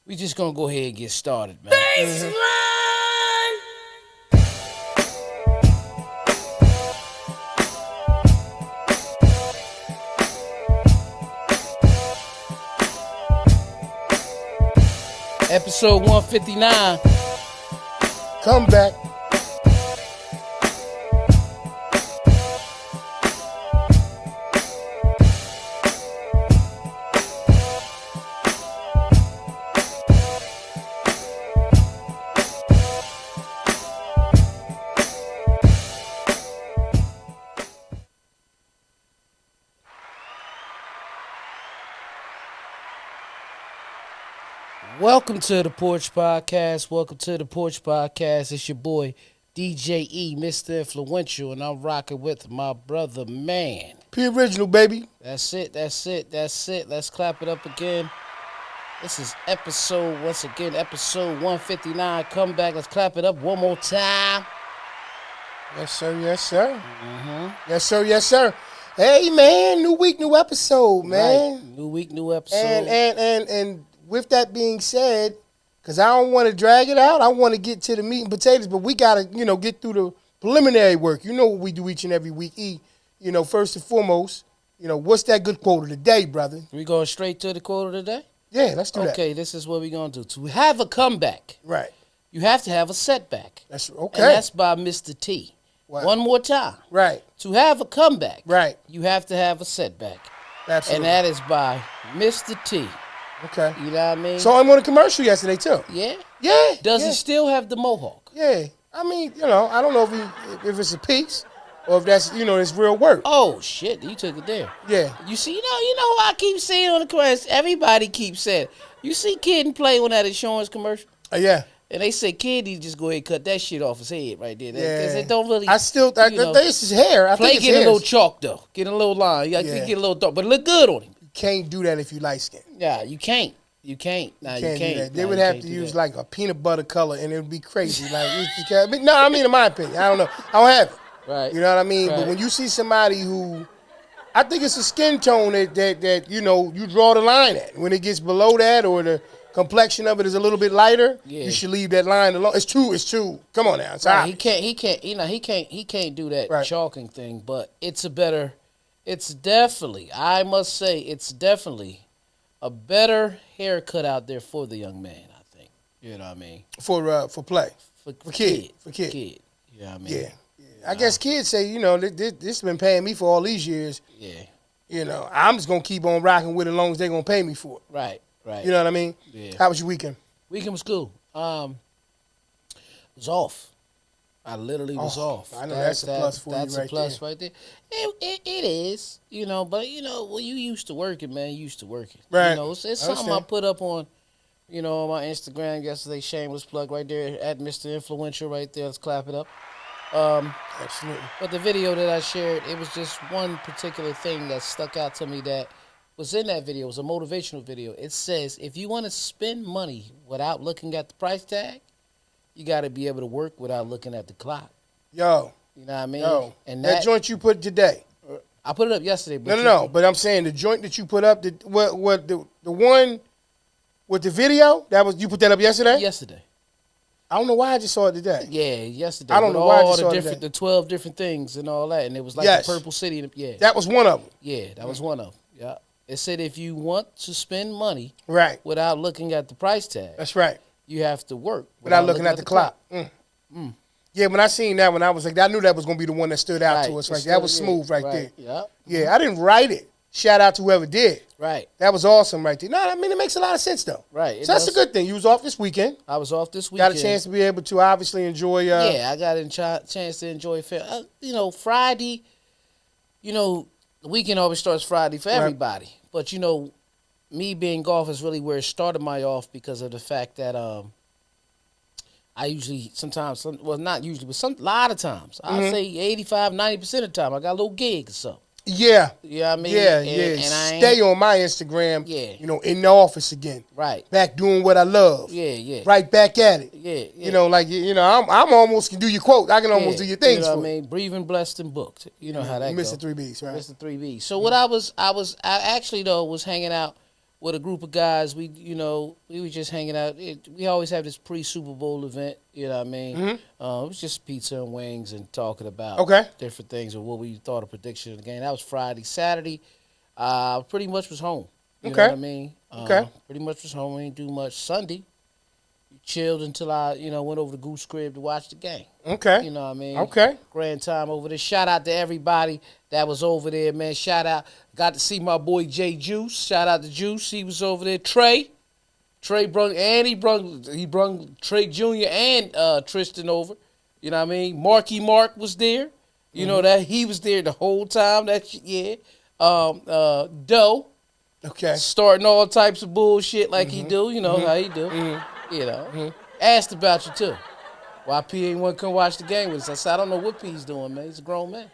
We just gonna go ahead and get started, man. Baseline. Episode 159. Come back. Welcome to the Porch Podcast. Welcome to the Porch Podcast. It's your boy DJ E, Mr. Influential, and I'm rocking with my brother Man. P original, baby. That's it. Let's clap it up again. This is episode 159. Come back. Let's clap it up one more time. Yes, sir. Yes, sir. Mm-hmm. Yes, sir. Yes, sir. Hey, man. New week, new episode, man. Right. New week, new episode. And with that being said, because I don't want to drag it out, I want to get to the meat and potatoes, but we got to, get through the preliminary work. You know what we do each and every week. First and foremost, what's that good quote of the day, brother? We going straight to the quote of the day? Yeah, let's do that. Okay, this is what we're going to do. To have a comeback, right, you have to have a setback. That's okay. And that's by Mr. T. Wow. One more time. Right. To have a comeback, right, you have to have a setback. Absolutely. And that is by Mr. T. Okay. You know what I mean? So I'm on a commercial yesterday, too. Yeah? Yeah. Does yeah. he still have the mohawk? Yeah. I mean, I don't know if it's a piece or if that's, it's real work. Oh, shit. You took it there. Yeah. You see, you know what I keep seeing on the commercials? Everybody keeps saying, you see Kid and Play on that insurance commercial? Yeah. And they say, Kid, he just go ahead and cut that shit off his head right there. Yeah. Because it don't really... I this is hair. Play think it's getting a hairs. little chalk, though. Getting a little line. You get a little dark. But it look good on him. You can't do that if you light skin. Yeah, you can't. You can't. Nah, you can't. Do that. They Nah, would you have can't to do use that. like a peanut butter color, and it would be crazy. No, I mean in my opinion, I don't know. I don't have it. Right. You know what I mean? Right. But when you see somebody who, I think it's a skin tone that you draw the line at. When it gets below that, or the complexion of it is a little bit lighter, you should leave that line alone. It's too. Come on now. It's right. He can't. He can't do that Right. chalking thing. But it's definitely. I must say, it's definitely a better haircut out there for the young man. I think. You know what I mean? for play. For kid. You know what I mean? Yeah. I guess kids say, this has been paying me for all these years. Yeah. I'm just gonna keep on rocking with it as long as they're gonna pay me for it. Right. Right. You know what I mean? Yeah. How was your weekend? Weekend was cool. Was off. I literally was off. I know that's a plus for you That's right a plus there. right there. It is, but when you used to working, man, you used to working. Right. It's I something I understand. put up on, on my Instagram yesterday. Shameless plug right there at Mr. Influential right there. Let's clap it up. Absolutely. But the video that I shared, it was just one particular thing that stuck out to me that was in that video. It was a motivational video. It says, if you want to spend money without looking at the price tag, you got to be able to work without looking at the clock. Yo. You know what I mean? Yo. And that joint you put today. I put it up yesterday. But No. But I'm saying the joint that you put up, the one with the video, you put that up yesterday? Yesterday. I don't know why I just saw it today. Yeah, yesterday. I don't know why I just saw it today. The 12 different things and all that. And it was like Yes. the Purple City. Yeah. That was one of them. Yeah, that was one of them. Yeah. It said if you want to spend money Right. without looking at the price tag, That's right. you have to work Without looking at the clock. Yeah, when I seen that one, I was like, I knew that was going to be the one that stood out to us. Right. That was smooth right there. Yeah. Yeah, I didn't write it. Shout out to whoever did. Right. That was awesome right there. No, I mean, it makes a lot of sense, though. Right. So that's a good thing. You was off this weekend. I was off this weekend. Got a chance to be able to obviously enjoy. Yeah, I got a chance to enjoy Friday. The weekend always starts Friday for everybody. But me being golf is really where it started my off because of the fact that I usually not usually, but a lot of times, I'd say 85, 90% of the time, I got a little gig or something. Yeah. You know what I mean? Yeah, And Stay on my Instagram. Yeah. In the office again. Right. Back doing what I love. Yeah. Right back at it. Yeah. I'm almost can do your quote. I can almost do your things you know for what I mean? Breathing, blessed, and booked. You know how that goes. Mr. 3Bs, right? Mr. 3B. So what I actually though was hanging out with a group of guys. We were just hanging out. We always have this pre-Super Bowl event. You know what I mean? Mm-hmm. It was just pizza and wings and talking about Okay. different things or what we thought of prediction of the game. That was Friday. Saturday, pretty much was home. You know Okay. what I mean? Okay. Pretty much was home. We didn't do much. Sunday, chilled until I, went over to Goose Crib to watch the game. Okay. You know what I mean? Okay. Grand time over there. Shout out to everybody that was over there, man. Shout out. Got to see my boy Jay Juice. Shout out to Juice. He was over there. Trey brung Trey Jr. and Tristan over. You know what I mean? Marky Mark was there. You know that he was there the whole time. Doe. Okay. Starting all types of bullshit like he do. You know how he do. You know. Asked about you too. Why P ain't want to come watch the game with us? I said, I don't know what P's doing, man. He's a grown man.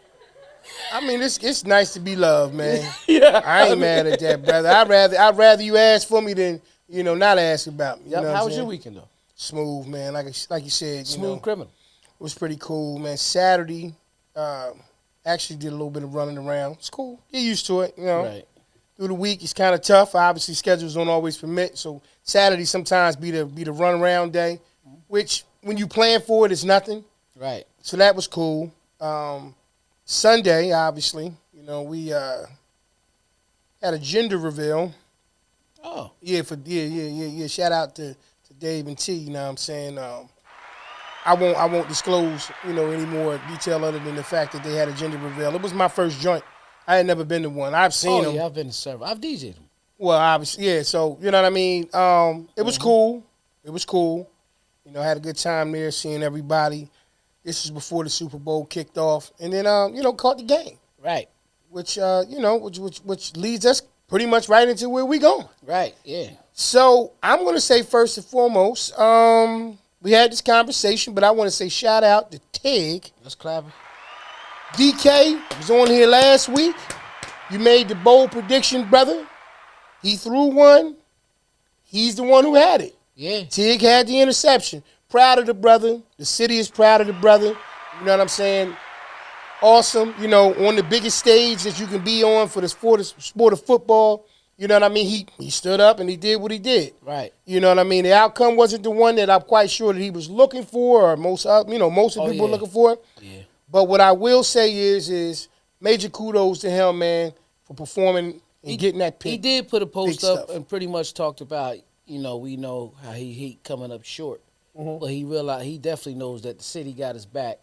I mean, it's nice to be loved, man. Yeah. I ain't mad at that, brother. I'd rather you ask for me than not ask about me. You know How what was I'm your saying? weekend though? Smooth, man. Like you said, Smooth criminal. it was pretty cool, man. Saturday, actually did a little bit of running around. It's cool. Get used to it, Right. Through the week, it's kind of tough. Obviously, schedules don't always permit. So Saturday sometimes be the run around day, which when you plan for it, it's nothing. Right. So that was cool. Sunday, obviously, we had a gender reveal. Oh. Yeah, Shout out to Dave and T. You know what I'm saying? I won't disclose any more detail other than the fact that they had a gender reveal. It was my first joint. I had never been to one. I've seen them. Yeah, I've been to several. I've DJ'd them. Well, obviously, yeah. So you know what I mean. It was cool. It was cool. Had a good time there, seeing everybody. This was before the Super Bowl kicked off, and then caught the game. Right. Which which leads us pretty much right into where we going. Right. Yeah. So I'm gonna say first and foremost, we had this conversation, but I want to say shout out to Tig. Let's clap. DK was on here last week. You made the bold prediction, brother. He threw one. He's the one who had it. Yeah. Tig had the interception. Proud of the brother. The city is proud of the brother. You know what I'm saying? Awesome. On the biggest stage that you can be on for the sport of football. You know what I mean? He stood up and he did what he did. Right. You know what I mean? The outcome wasn't the one that I'm quite sure that he was looking for, or most of people were looking for. Yeah. But what I will say is major kudos to him, man, for performing and getting that pick. He did put a post Big up stuff. and pretty much talked about, we know how he coming up short. But he realized he definitely knows that the city got his back.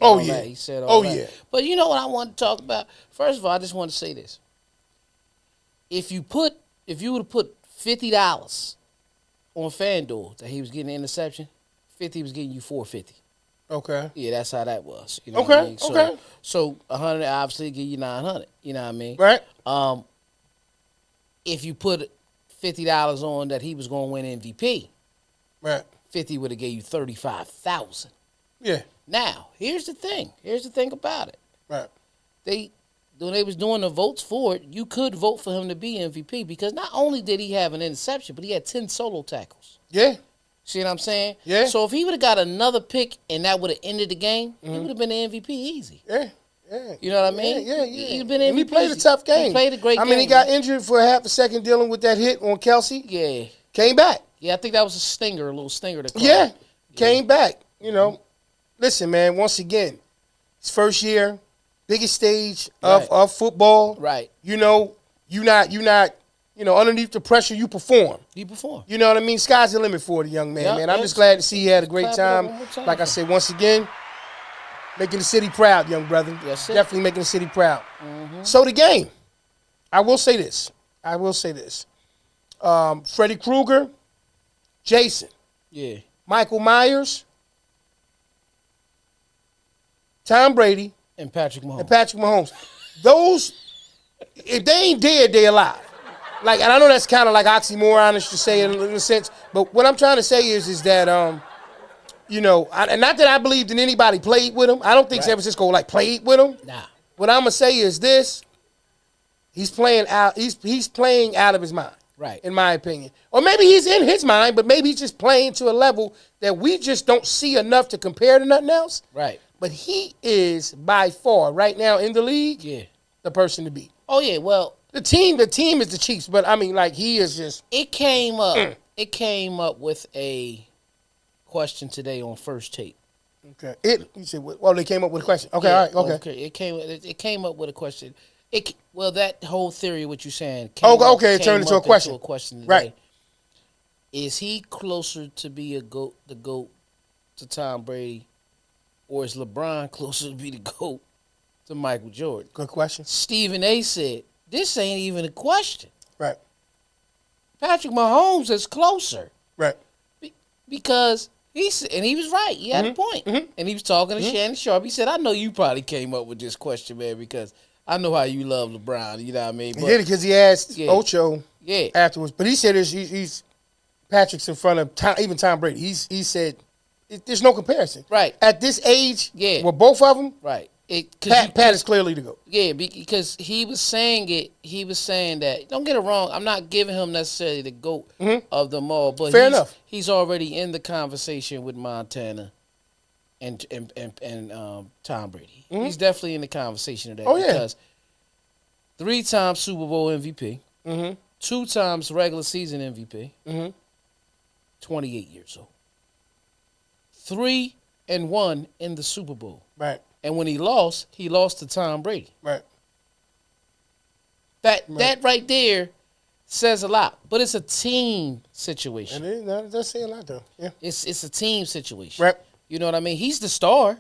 Oh, All yeah. that. He said all that. Yeah. But you know what I want to talk about? First of all, I just want to say this. If you would have put $50 on FanDuel that he was getting an interception, 50 was getting you $450. Okay. Yeah, that's how that was. You know Okay, what I mean? okay. So 100 obviously give you 900. You know what I mean? Right. If you put $50 on that he was going to win MVP, Right. 50 would have gave you 35,000. Yeah. Now, here's the thing. Here's the thing about it. Right. When they was doing the votes for it, you could vote for him to be MVP because not only did he have an interception, but he had 10 solo tackles. Yeah. See what I'm saying? Yeah. So if he would have got another pick and that would have ended the game, he would have been the MVP easy. Yeah. Yeah. You know what I mean? Yeah. He'd been MVP. And he played a tough game. He played a great game. I mean, he got injured for half a second dealing with that hit on Kelsey. Yeah. Came back. Yeah, I think that was a little stinger. To call. Yeah. Came back. Listen, man, once again, his first year, biggest stage of football. Right. You not underneath the pressure, you perform. He performed. You know what I mean? Sky's the limit for the young man, Yeah, man. I'm yeah. just glad to see he had a great Clap it up time. one more time. Like I said, once again, making the city proud, young brother. Yes, sir. Definitely making the city proud. So the game, I will say this. Freddy Krueger, Jason, Yeah. Michael Myers, Tom Brady, And Patrick Mahomes. and Patrick Mahomes. Those, if they ain't dead, they alive. And I know that's kind of like oxymoronish to say in a sense, but what I'm trying to say is that, and not that I believed in anybody played with him. I don't think San Francisco played with him. Nah. What I'm gonna say is this: he's playing out. He's playing out of his mind. Right. In my opinion, or maybe he's in his mind, but maybe he's just playing to a level that we just don't see enough to compare to nothing else. Right. But he is by far right now in the league Yeah. the person to beat. Oh, yeah. Well, The team is the Chiefs, but I mean, like, he is just. It came up. It came up with a question today on First Take. Okay. You said, well, they came up with a question. Okay, Yeah, all right, okay. It came up with a question. That whole theory, what you're saying, It turned into a question. Today. Right. Is he closer to be the GOAT to Tom Brady, or is LeBron closer to be the GOAT to Michael Jordan? Good question. Stephen A. said, this ain't even a question. Right. Patrick Mahomes is closer. Right. Because and he was right. He had a point. Mm-hmm. And he was talking to Shannon Sharp. He said, I know you probably came up with this question, man, because I know how you love LeBron. You know what I mean? He did it because he asked Ocho Yeah. afterwards. But he said he's Patrick's in front of even Tom Brady. He said there's no comparison. Right. At this age, Yeah. with both of them, right. Pat is clearly the GOAT. Yeah, because he was saying it. He was saying that. Don't get it wrong. I'm not giving him necessarily the GOAT of them all, but fair enough. He's already in the conversation with Montana and Tom Brady. He's definitely in the conversation of that. Because 3-time Super Bowl MVP, 2 times regular season MVP, 28 years old, 3-1 in the Super Bowl. Right. And when he lost to Tom Brady. Right. That right there says a lot. But it's a team situation. That does say a lot, though. Yeah. It's a team situation. Right. You know what I mean? He's the star.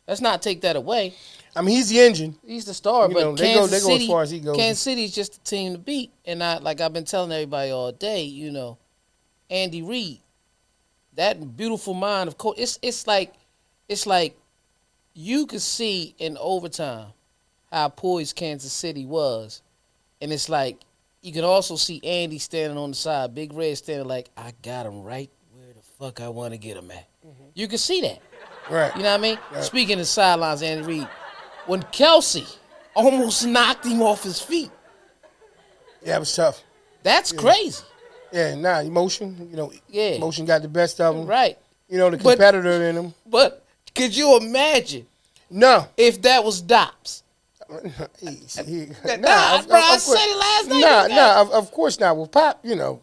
Let's not take that away. I mean, he's the engine. He's the star. But they go as far as he goes. Kansas City's just the team to beat. And like I've been telling everybody all day, Andy Reid, that beautiful mind of coach. It's like you could see in overtime how poised Kansas City was. And it's like you can also see Andy standing on the side, Big Red standing like, I got him right where the fuck I want to get him at. You can see that. Right. You know what I mean? Right. Speaking of sidelines, Andy Reid, when Kelsey almost knocked him off his feet. Yeah, it was tough. That's crazy. Yeah, emotion. Emotion got the best of him. Right. The competitor in him. But could you imagine? No. If that was Dobbs. I said it last night. Of course not. Well,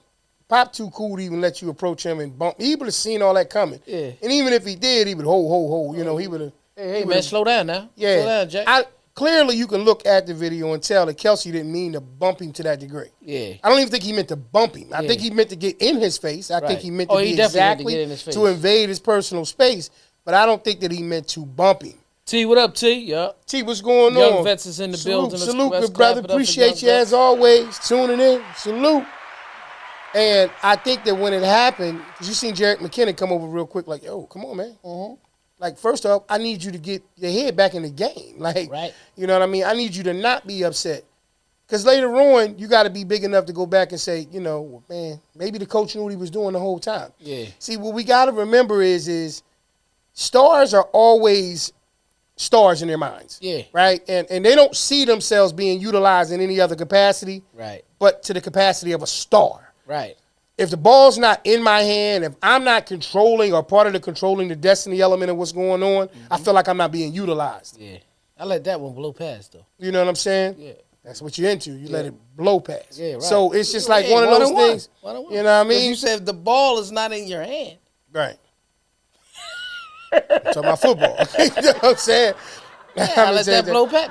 Pop too cool to even let you approach him and bump. He would have seen all that coming. Yeah. And even if he did, he would ho. He would have. Hey, man, slow down now. Yeah. Slow down, Jack. Clearly, you can look at the video and tell that Kelsey didn't mean to bump him to that degree. Yeah. I don't even think he meant to bump him. I think he meant to get in his face. I think he meant to be exactly to invade his personal space. But I don't think that he meant to bump him. T, what up, T? Yeah. T, what's going on? Young Vets is in the building. Salute, good brother. Appreciate you as always. Tuning in. Salute. And I think that when it happened, because you seen Jerick McKinnon come over real quick, like, yo, come on, man. Mm-hmm. Like, first off, I need you to get your head back in the game. Like, right. You know what I mean? I need you to not be upset. Because later on, you got to be big enough to go back and say, man, maybe the coach knew what he was doing the whole time. Yeah. See, what we got to remember is stars are always stars in their minds. Yeah. Right? And they don't see themselves being utilized in any other capacity. Right. But to the capacity of a star. Right. If the ball's not in my hand, if I'm not controlling or part of the controlling the destiny element of what's going on, I feel like I'm not being utilized. Yeah. I let that one blow past, though. You know what I'm saying? Yeah. That's what you're into. You let it blow past. Yeah, right. So it's just like one of those things. You know what I mean? You said if the ball is not in your hand. Right. I'm talking about football. You know what I'm saying? Yeah, I let that blow past.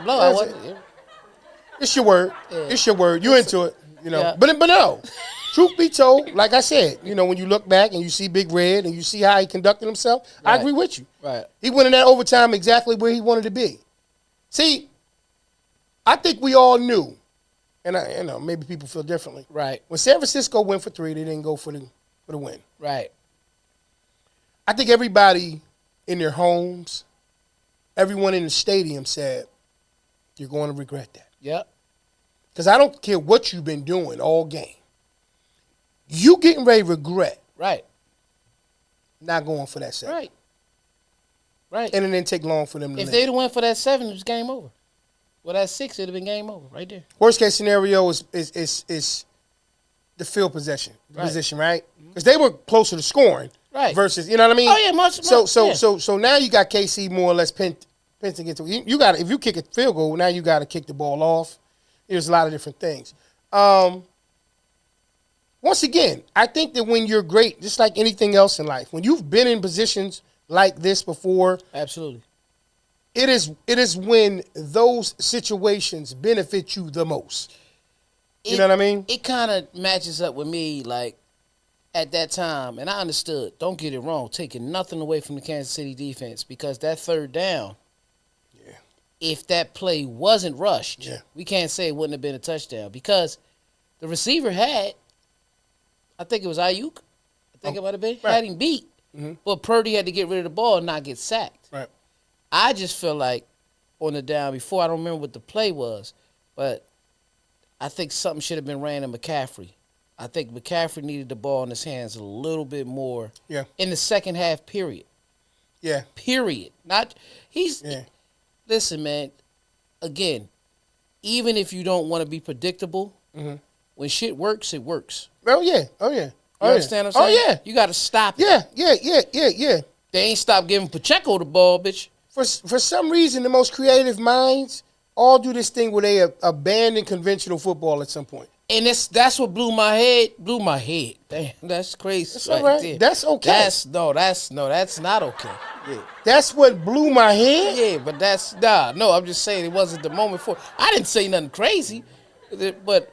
It's your word. Yeah. It's your word. You into it. Yeah. But no. Truth be told, like I said, when you look back and you see Big Red and you see how he conducted himself, right. I agree with you. Right. He went in that overtime exactly where he wanted to be. See, I think we all knew, and maybe people feel differently. Right. When San Francisco went for 3, they didn't go for the win. Right. I think everybody in their homes, everyone in the stadium said, you're going to regret that. Yep. Because I don't care what you've been doing all game. You getting ready to regret. Right. Not going for that 7. Right. Right. And it didn't take long for them to If they'd have went for that 7, it was game over. Well, that 6, it'd have been game over right there. Worst case scenario is the field position, right? Because they were closer to scoring. Right. Versus, you know what I mean? Oh, yeah, much. So now you got KC more or less pinned against. You got if you kick a field goal, now you got to kick the ball off. There's a lot of different things. Once again, I think that when you're great, just like anything else in life, when you've been in positions like this before, Absolutely. it is when those situations benefit you the most. You know what I mean? It kind of matches up with me, like, at that time, and I understood, don't get it wrong, taking nothing away from the Kansas City defense, because that third down, if that play wasn't rushed, we can't say it wouldn't have been a touchdown, because the receiver had, I think it was Ayuk, I think it might have been, had him beat, but Purdy had to get rid of the ball and not get sacked. Right. I just feel like on the down before, I don't remember what the play was, but I think something should have been ran to McCaffrey. I think McCaffrey needed the ball in his hands a little bit more in the second half, period. Yeah. Period. Listen, man, again, even if you don't want to be predictable, when shit works, it works. Oh, yeah. You understand what I'm saying? Oh, yeah. You got to stop it. Yeah. They ain't stopped giving Pacheco the ball, bitch. For some reason, the most creative minds all do this thing where they abandon conventional football at some point. And that's what blew my head. Damn, that's crazy. That's all right. There. That's okay. That's not okay. Yeah. That's what blew my head? Yeah, but I'm just saying it wasn't the moment for. I didn't say nothing crazy, but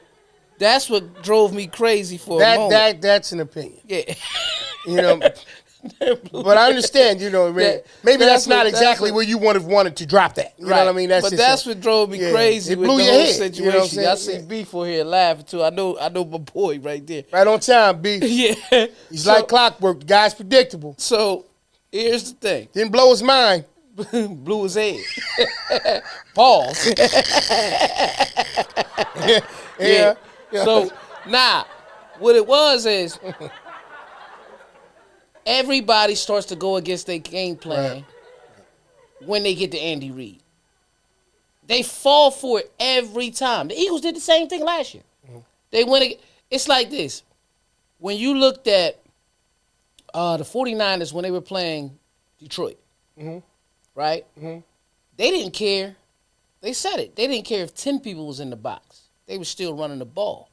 that's what drove me crazy for a moment. That's an opinion. Yeah. You know, but I understand, you know, maybe that's not exactly where you would have wanted to drop that. You know what I mean? That's what drove me crazy with the whole situation. You know what I see B for here laughing too. I know my boy right there. Right on time, B. Yeah. He's like clockwork. The guy's predictable. So here's the thing. Didn't blow his mind. Blew his head. Pause. Yeah. So what it was is everybody starts to go against their game plan when they get to Andy Reid. They fall for it every time. The Eagles did the same thing last year. They went. It's like this. When you looked at the 49ers when they were playing Detroit, right? They didn't care. They said it. They didn't care if 10 people was in the box. They were still running the ball.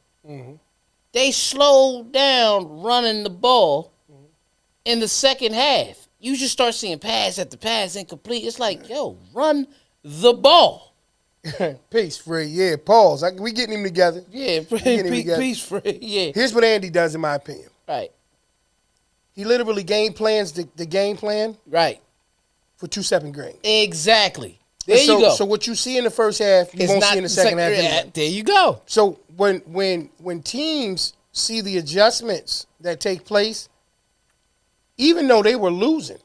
They slowed down running the ball in the second half. You just start seeing pass after pass incomplete. It's like, yo, run the ball. Peace, Free. Yeah, pause. We getting him together. Yeah, peace, Free. Yeah. Here's what Andy does, in my opinion. Right. He literally game plans the game plan. Right. For 2 separate games. Exactly. There you go. So what you see in the first half, you won't see in the second half. There you go. So when teams see the adjustments that take place, even though they were losing,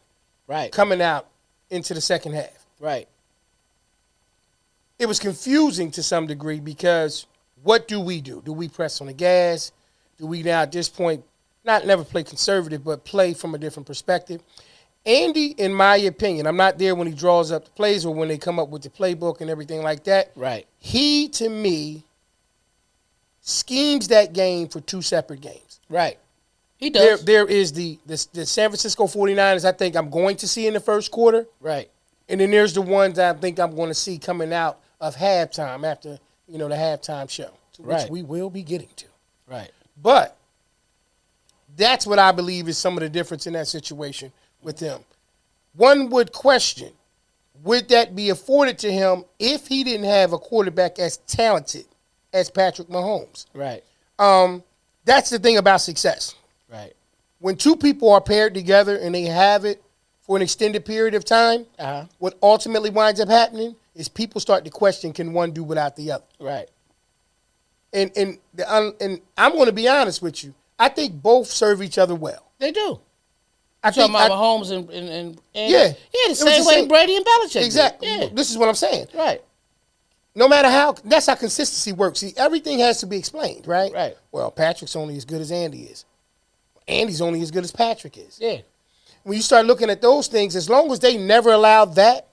coming out into the second half, it was confusing to some degree because what do we do? Do we press on the gas? Do we now at this point never play conservative, but play from a different perspective? Andy, in my opinion, I'm not there when he draws up the plays or when they come up with the playbook and everything like that. Right. He, to me, schemes that game for 2 separate games. Right. He does. There is the San Francisco 49ers I think I'm going to see in the first quarter. Right. And then there's the ones I think I'm going to see coming out of halftime after, the halftime show, which we will be getting to. Right. But that's what I believe is some of the difference in that situation with him. One would question, would that be afforded to him if he didn't have a quarterback as talented as Patrick Mahomes? Right. That's the thing about success. Right. When two people are paired together and they have it for an extended period of time, what ultimately winds up happening is people start to question, can one do without the other? Right. And I'm going to be honest with you. I think both serve each other well. They do. I talking think about Mahomes and yeah, the same way Brady and Belichick exactly. did. Yeah. This is what I'm saying. Right. No matter that's how consistency works. See, everything has to be explained, right? Right. Well, Patrick's only as good as Andy is. Andy's only as good as Patrick is. Yeah. When you start looking at those things, as long as they never allow that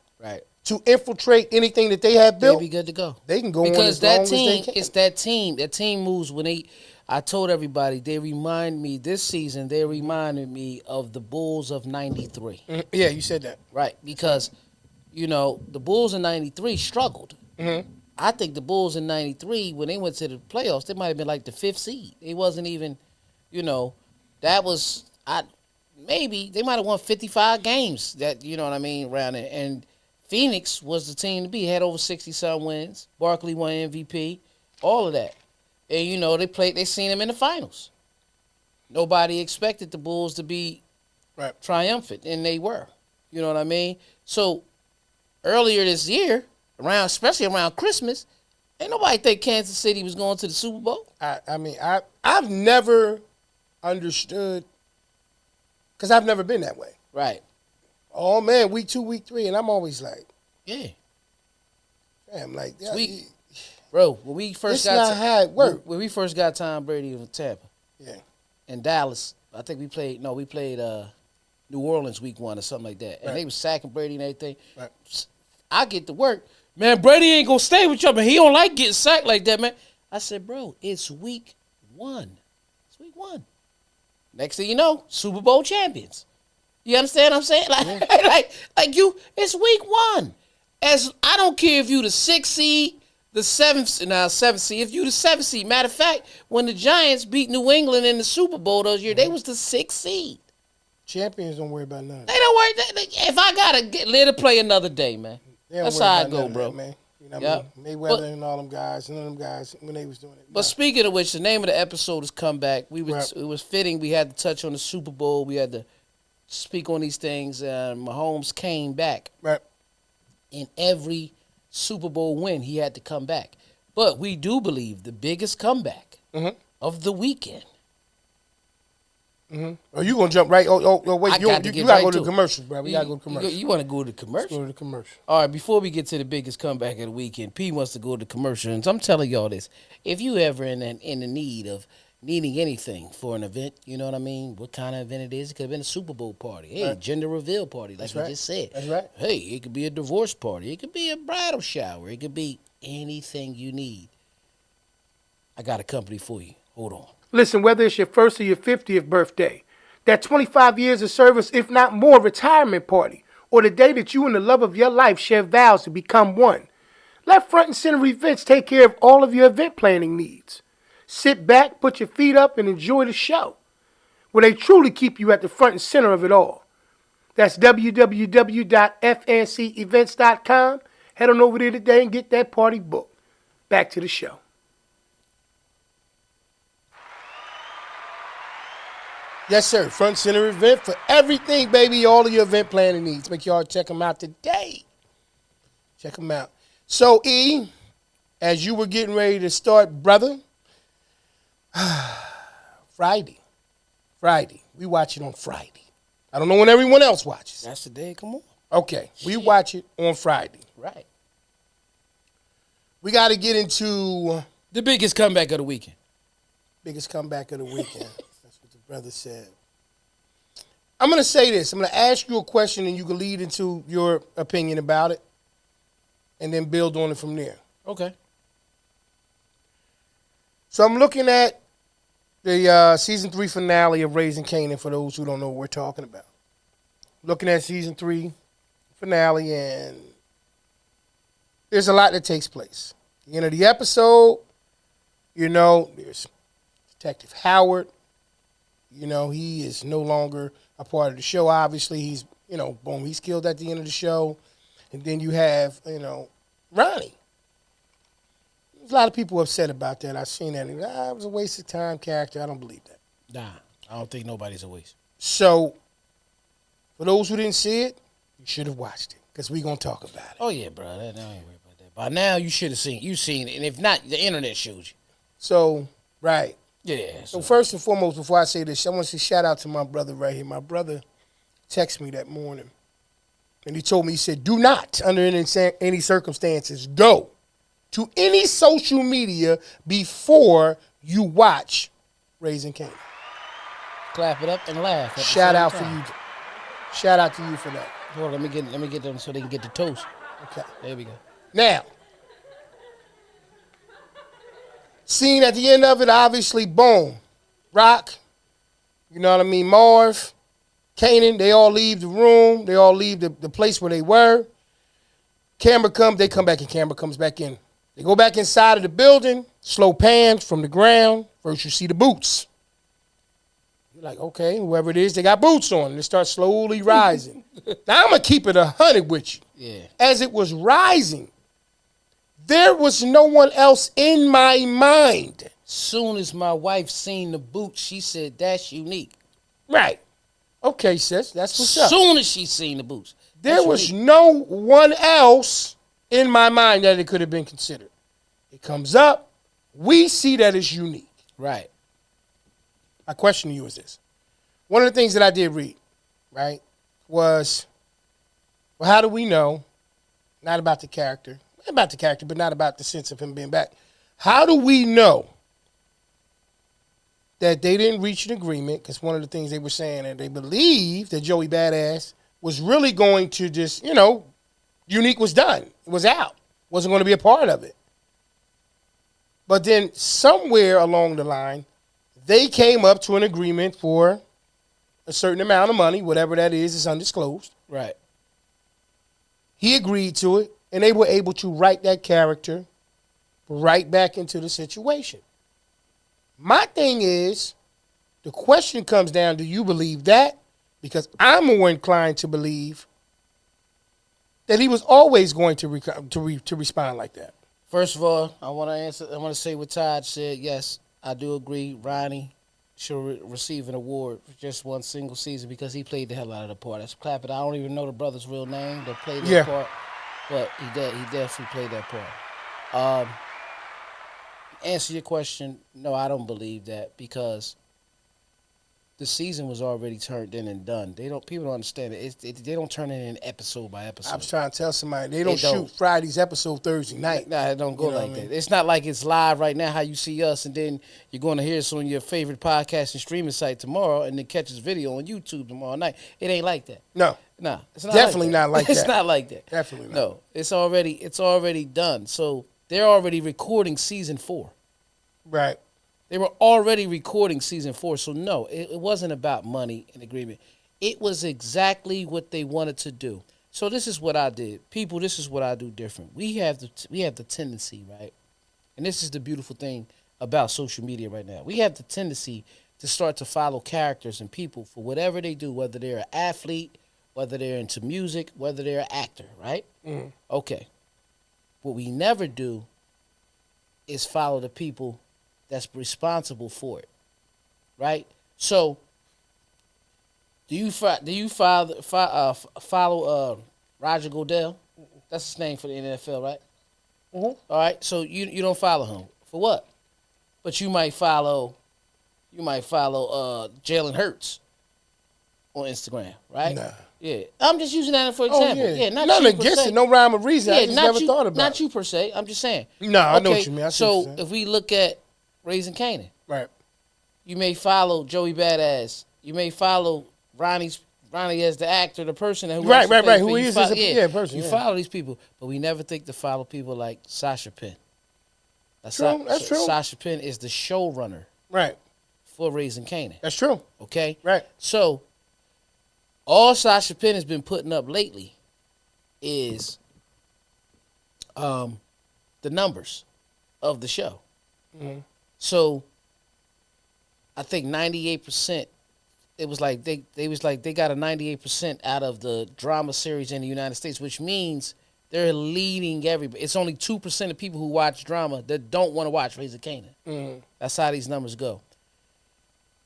to infiltrate anything that they have built, they'll be good to go. They can go because on as that long team, as they can. It's that team. That team moves when they. I told everybody they remind me this season. They reminded me of the Bulls of '93. Yeah, you said that right because, the Bulls in '93 struggled. I think the Bulls in '93, when they went to the playoffs, they might have been like the fifth seed. It wasn't even, you know, that was maybe they might have won 55 games. That you know what I mean around it. And Phoenix was the team to be. Had over 60-some wins. Barkley won MVP. All of that. And they seen him in the finals. Nobody expected the Bulls to be triumphant, and they were. You know what I mean? So earlier this year, especially around Christmas, ain't nobody think Kansas City was going to the Super Bowl. I've never understood, because I've never been that way. Right. Oh man, week 2, week 3, and I'm always like, yeah, damn, like sweet. Bro, when we first how it worked. When we first got Tom Brady in Tampa, in Dallas, I think we played New Orleans week 1 or something like that, and they was sacking Brady and everything. Right. I get to work, man. Brady ain't gonna stay with you, man. He don't like getting sacked like that, man. I said, bro, it's week 1. It's week 1. Next thing you know, Super Bowl champions. You understand what I'm saying? It's week 1. As I don't care if you the 6th seed, the 7th seed. If you the 7th seed, matter of fact, when the Giants beat New England in the Super Bowl those years, they was the 6th seed. Champions don't worry about nothing. They don't worry. If I gotta let it play another day, man. That's how I go, bro. That, man. You know what I mean? Mayweather and all them guys, none of them guys when they was doing it. But speaking of which, the name of the episode is Comeback. It was fitting. We had to touch on the Super Bowl. We had to speak on these things. Mahomes came back. Right. In every Super Bowl win, he had to come back. But we do believe the biggest comeback of the weekend. Oh, you gonna jump right? Oh, wait! You gotta go to the commercials, bro. We gotta go to commercials. You want to go to the commercial? Let's go to the commercial. All right. Before we get to the biggest comeback of the weekend, P wants to go to the commercial, and I'm telling y'all this: if you ever in the need of needing anything for an event, you know what I mean? What kind of event it is? It could have been a Super Bowl party. Hey, gender reveal party, like you just said. That's right. Hey, it could be a divorce party. It could be a bridal shower. It could be anything you need. I got a company for you. Hold on. Listen, whether it's your first or your 50th birthday, that 25 years of service, if not more, retirement party, or the day that you and the love of your life share vows to become one, let Front and Center Events take care of all of your event planning needs. Sit back, put your feet up, and enjoy the show, where they truly keep you at the front and center of it all. That's www.fncevents.com. Head on over there today and get that party booked. Back to the show. Yes, sir. Front Center Event for everything, baby. All of your event planning needs. Make y'all check them out today. Check them out. So, E, as you were getting ready to start, brother, Friday. We watch it on Friday. I don't know when everyone else watches. That's the day. Come on. Okay. We watch it on Friday. Right. We got to get into the biggest comeback of the weekend. Biggest comeback of the weekend. That's what the brother said. I'm going to say this. I'm going to ask you a question and you can lead into your opinion about it and then build on it from there. Okay. So I'm looking at the season 3 finale of Raising Kanan for those who don't know what we're talking about. Looking at season 3 finale, and there's a lot that takes place. At the end of the episode, there's Detective Howard. He is no longer a part of the show. Obviously, he's killed at the end of the show. And then you have, Ronnie. There's a lot of people upset about that. I've seen that. It was a waste of time character. I don't believe that. Nah, I don't think nobody's a waste. So, for those who didn't see it, you should have watched it because we're going to talk about it. Oh, yeah, bro. I ain't worried about that. By now, you should have seen it. You've seen it. And if not, the internet shows you. So, right. Yeah. So, first and foremost, before I say this, I want to say shout out to my brother right here. My brother texted me that morning. And he told me, he said, do not, under any circumstances, go to any social media before you watch Raising Kanan. Clap it up and laugh. Shout out for you. Shout out to you for that. Hold on, let me get them so they can get the toast. Okay. There we go. Now, scene at the end of it, obviously, boom. Rock, you know what I mean, Marv, Kanan, they all leave the room. They all leave the place where they were. Camera comes, they come back, and camera comes back in. They go back inside of the building, slow pans from the ground. First you see the boots. You're like, okay, whoever it is, they got boots on. And they start slowly rising. Now I'm going to keep it 100 with you. Yeah. As it was rising, there was no one else in my mind. Soon as my wife seen the boots, she said, that's unique. Right. Okay, sis, that's what's up. Soon as she seen the boots. There was no one else in my mind that it could have been considered. It comes up. We see that it's unique. Right. My question to you is this. One of the things that I did read, right, was, well, how do we know, not about the character, but not about the sense of him being back. How do we know that they didn't reach an agreement? Because one of the things they were saying, and they believed that Joey Badass was really going to just, Unique was done. It was out. Wasn't going to be a part of it. But then somewhere along the line, they came up to an agreement for a certain amount of money, whatever that is undisclosed. Right. He agreed to it, and they were able to write that character right back into the situation. My thing is, the question comes down, do you believe that? Because I'm more inclined to believe that he was always going to respond like that. First of all, I want to say what Todd said. Yes, I do agree. Ronnie should receive an award for just one single season because he played the hell out of the part. That's clap it. I don't even know the brother's real name that played that part, but he definitely played that part. Answer your question, no, I don't believe that because the season was already turned in and done. People don't understand it. They don't turn it in episode by episode. I was trying to tell somebody they don't shoot Friday's episode Thursday night. Nah, it don't go like that. It's not like it's live right now how you see us and then you're going to hear us on your favorite podcast and streaming site tomorrow and then catch this video on YouTube tomorrow night. It ain't like that. No. Nah, it's not definitely like that. not like that. It's not like that. Definitely not. No, it's already done. So they're already recording season 4. Right. They were already recording season 4, so no, it wasn't about money and agreement. It was exactly what they wanted to do. So this is what I did. People, this is what I do different. We have the tendency, right? And this is the beautiful thing about social media right now. We have the tendency to start to follow characters and people for whatever they do, whether they're an athlete, whether they're into music, whether they're an actor, right? Mm-hmm. Okay. What we never do is follow the people that's responsible for it, right? So, do you follow Roger Goodell? That's his name for the NFL, right? Mm-hmm. All right. So you don't follow him for what? But you might follow Jalen Hurts on Instagram, right? Nah. Yeah, I'm just using that for example. Oh, yeah. Not nothing you per against se. it. No rhyme or reason. Yeah, I just never thought about not it. you per se. I'm just saying. No, I know what you mean. I see what So you're saying. if we look at Raising Canaan, Right. you may follow Joey Badass. You may follow Ronnie as the actor, the person who Right. plays, Who he is as a person. You yeah. follow these people, but we never think to follow people like Sasha Penn. That's true. Sasha Penn is the showrunner Right. for Raising Canaan. That's true. Okay? Right. So, all Sasha Penn has been putting up lately is the numbers of the show. Mm-hmm. So, I think 98%. It was like they got a 98% out of the drama series in the United States, which means they're leading everybody. It's only 2% of people who watch drama that don't want to watch Raising Canaan. Mm-hmm. That's how these numbers go.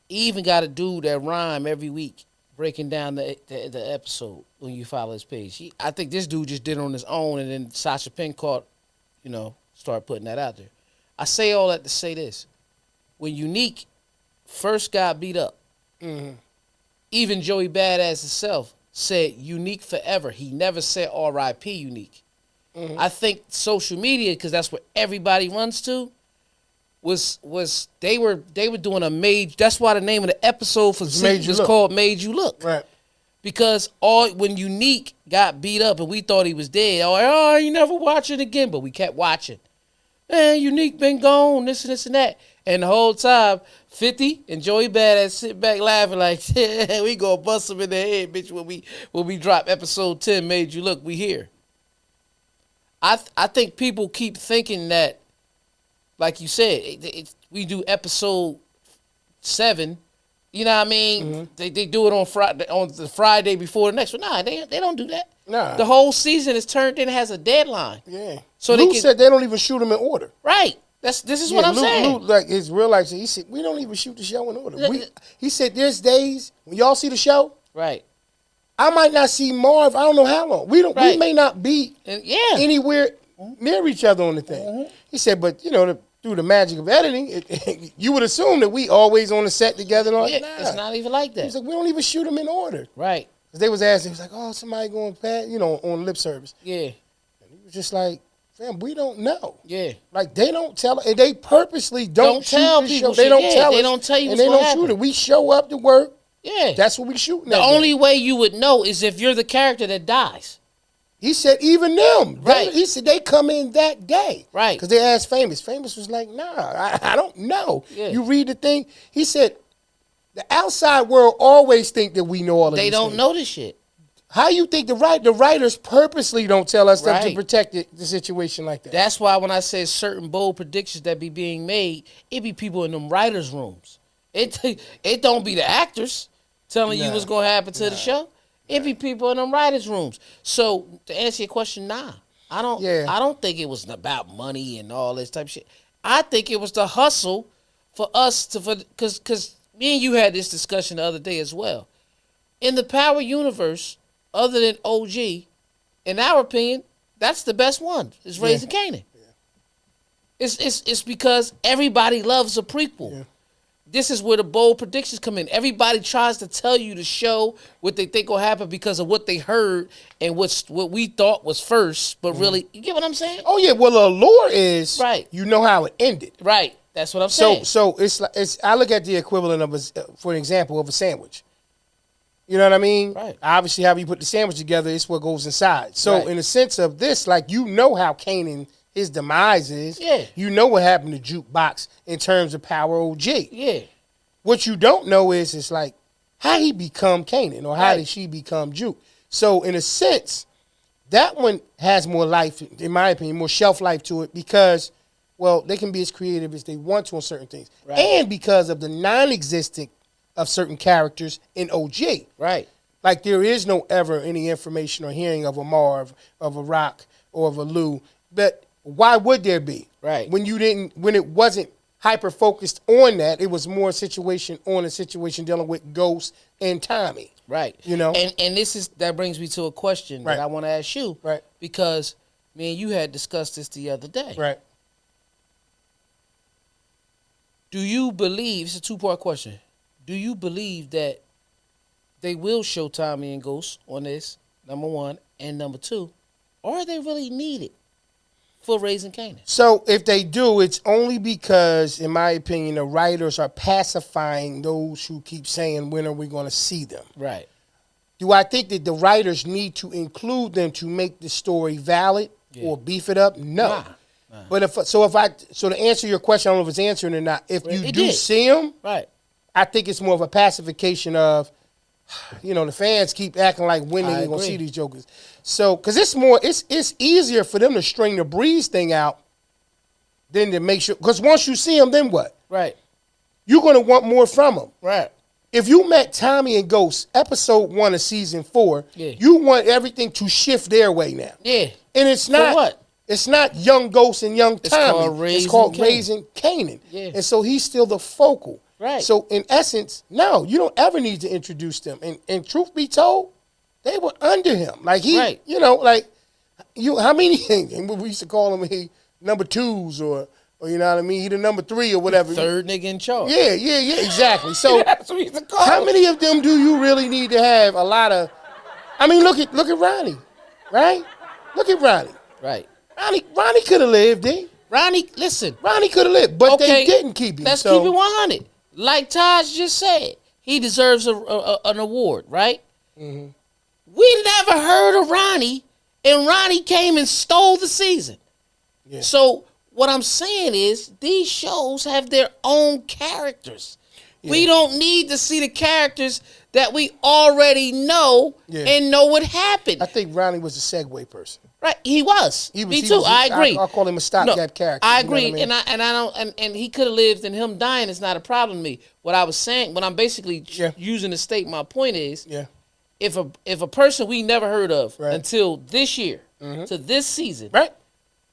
Even got a dude that rhyme every week breaking down the episode when you follow his page. I think this dude just did it on his own, and then Sasha Penn started putting that out there. I say all that to say this. When Unique first got beat up, Mm-hmm. even Joey Badass himself said Unique forever. He never said R.I.P. Unique. Mm-hmm. I think social media, because that's what everybody runs to, was they were doing a that's why the name of the episode for Z was called Made You Look. Right. Because when Unique got beat up and we thought he was dead, you never watch it again, but we kept watching. Man, Unique been gone, this and that. And the whole time, 50 and Joey Badass sit back laughing like, yeah, we gonna bust him in the head, bitch, when we drop episode 10, Made You Look, we here. I think people keep thinking that, like you said, we do episode 7. You know what I mean? Mm-hmm. They do it on the Friday before the next one. Nah, they don't do that. Nah. The whole season is turned in, has a deadline. Yeah. So Lou they can, said they don't even shoot them in order. right. This is what I'm saying. Lou, like his real life, he said we don't even shoot the show in order. He said there's days when y'all see the show, Right. I might not see Marv. I don't know how long. We Right. may not be And anywhere near each other on the thing. Mm-hmm. He said, but through the magic of editing, you would assume that we always on the set together. And all. Yeah, Nah. it's not even like that. He was like, we don't even shoot them in order. Right. Because they was asking, he was like, oh, somebody going past, on lip service. Yeah. And he was just like, fam, we don't know. Yeah. Like they don't tell, and they purposely don't shoot tell the people show. They shit. don't Yeah, tell they us, don't tell you and what's they gonna don't shoot happen. it. We show up to work. Yeah. That's what we shooting. The only way you would know is if you're the character that dies. He said even them. Right. He said they come in that day. Right. Because they asked Famous. Famous was like, nah, I don't know. Yeah. You read the thing. He said the outside world always think that we know all of They these don't things. know this shit. How you think the writers purposely don't tell us stuff to Right. protect the situation like that? That's why when I say certain bold predictions that be being made, it be people in them writers' rooms. It don't be the actors telling you Nah. what's gonna happen to the show. It be people in them writers' rooms. So to answer your question, nah, I don't. Yeah. I don't think it was about money and all this type of shit. I think it was the hustle for us because me and you had this discussion the other day as well. In the Power universe, other than OG, in our opinion, that's the best one. Is Raising Kanan. It's because everybody loves a prequel. Yeah. This is where the bold predictions come in. Everybody tries to tell you the show what they think will happen because of what they heard and what we thought was first, but really, you get what I'm saying? Oh yeah, well the lore is Right. you know how it ended. Right. That's what I'm saying. So it's like I look at the equivalent of for an example of a sandwich. You know what I mean? Right. Obviously, how you put the sandwich together is what goes inside. So Right. in the sense of this, like you know how Kanan his demise is. Yeah. You know what happened to Jukebox in terms of Power OG. Yeah. What you don't know is it's like how he become Kanan or how Right. did she become Juke. So in a sense, that one has more life, in my opinion, more shelf life to it because, well, they can be as creative as they want to on certain things. Right. And because of the non-existent of certain characters in OG. Right. Like there is no ever any information or hearing of a Marv, of a Rock, or of a Lou. But why would there be? Right. When it wasn't hyper focused on that, it was more a situation dealing with Ghost and Tommy. Right. You know? And that brings me to a question Right. that I want to ask you. Right. Because me and you had discussed this the other day. Right. Do you believe, it's a 2-part question. Do you believe that they will show Tommy and Ghost on this, number one, and number two, are they really needed for Raising Kanan? So if they do, it's only because, in my opinion, the writers are pacifying those who keep saying, when are we going to see them? Right. Do I think that the writers need to include them to make the story valid or beef it up? No. Nah. But so to answer your question, I don't know if it's answering or not. If you It do did. see them, Right. I think it's more of a pacification of, the fans keep acting like when I they going to agree. see these jokers. So, because it's easier for them to string the Breeze thing out than to make sure. Because once you see them, then what? Right. You're going to want more from them. Right. If you met Tommy and Ghost, episode 1 of season 4, Yeah. you want everything to shift their way now. Yeah. And it's not what? It's not young Ghost and young Tommy. called It's Raising called Kanan. Raising Kanan. Yeah. And so he's still the focal. Right. So in essence, no, you don't ever need to introduce them. And truth be told, they were under him. Like he, Right. how many? We used to call him number 2s or you know what I mean. He the number 3 or whatever. Third nigga in charge. Yeah, exactly. So That's what we used to call how him. many of them do you really need to have a lot of? I mean, look at Ronnie, right? Look at Ronnie. Right. Ronnie could have lived, Ronnie, listen. Ronnie could have lived, but they didn't keep him. Let's so. keep it 100. Like Taj just said, he deserves an award, right? Mm-hmm. We never heard of Ronnie, and Ronnie came and stole the season. Yeah. So what I'm saying is these shows have their own characters. We don't need to see the characters that we already know and know what happened. I think Ronnie was a segue person. Right, he was. Me too. I agree. I'll call him a stopgap character. I agree, you know what I mean? and I don't, and he could have lived, and him dying is not a problem to me. What I was saying, what I'm basically using to state my point is, if a person we never heard of until this year to this season,